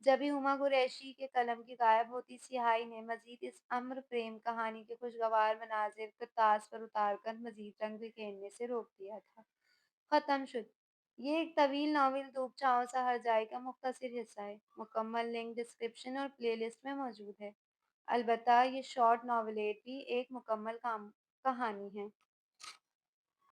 जब भी हुमा कुरैशी के कलम की गायब होती स्याही ने मज़ीद इस अम्र प्रेम कहानी के खुशगवार मनाज़िर करतास पर उतारकर मज़ीद रंग बिखेरने से रोक दिया था। ख़त्म शुद। ये एक तवील नॉवल धूप-छाँव सा हर जाए का मुख्तसर हिस्सा है। मुकम्मल लिंक डिस्क्रिप्शन और प्लेलिस्ट में मौजूद है। अलबत्ता ये शॉर्ट नॉवेलेट भी एक मुकम्मल कहानी है।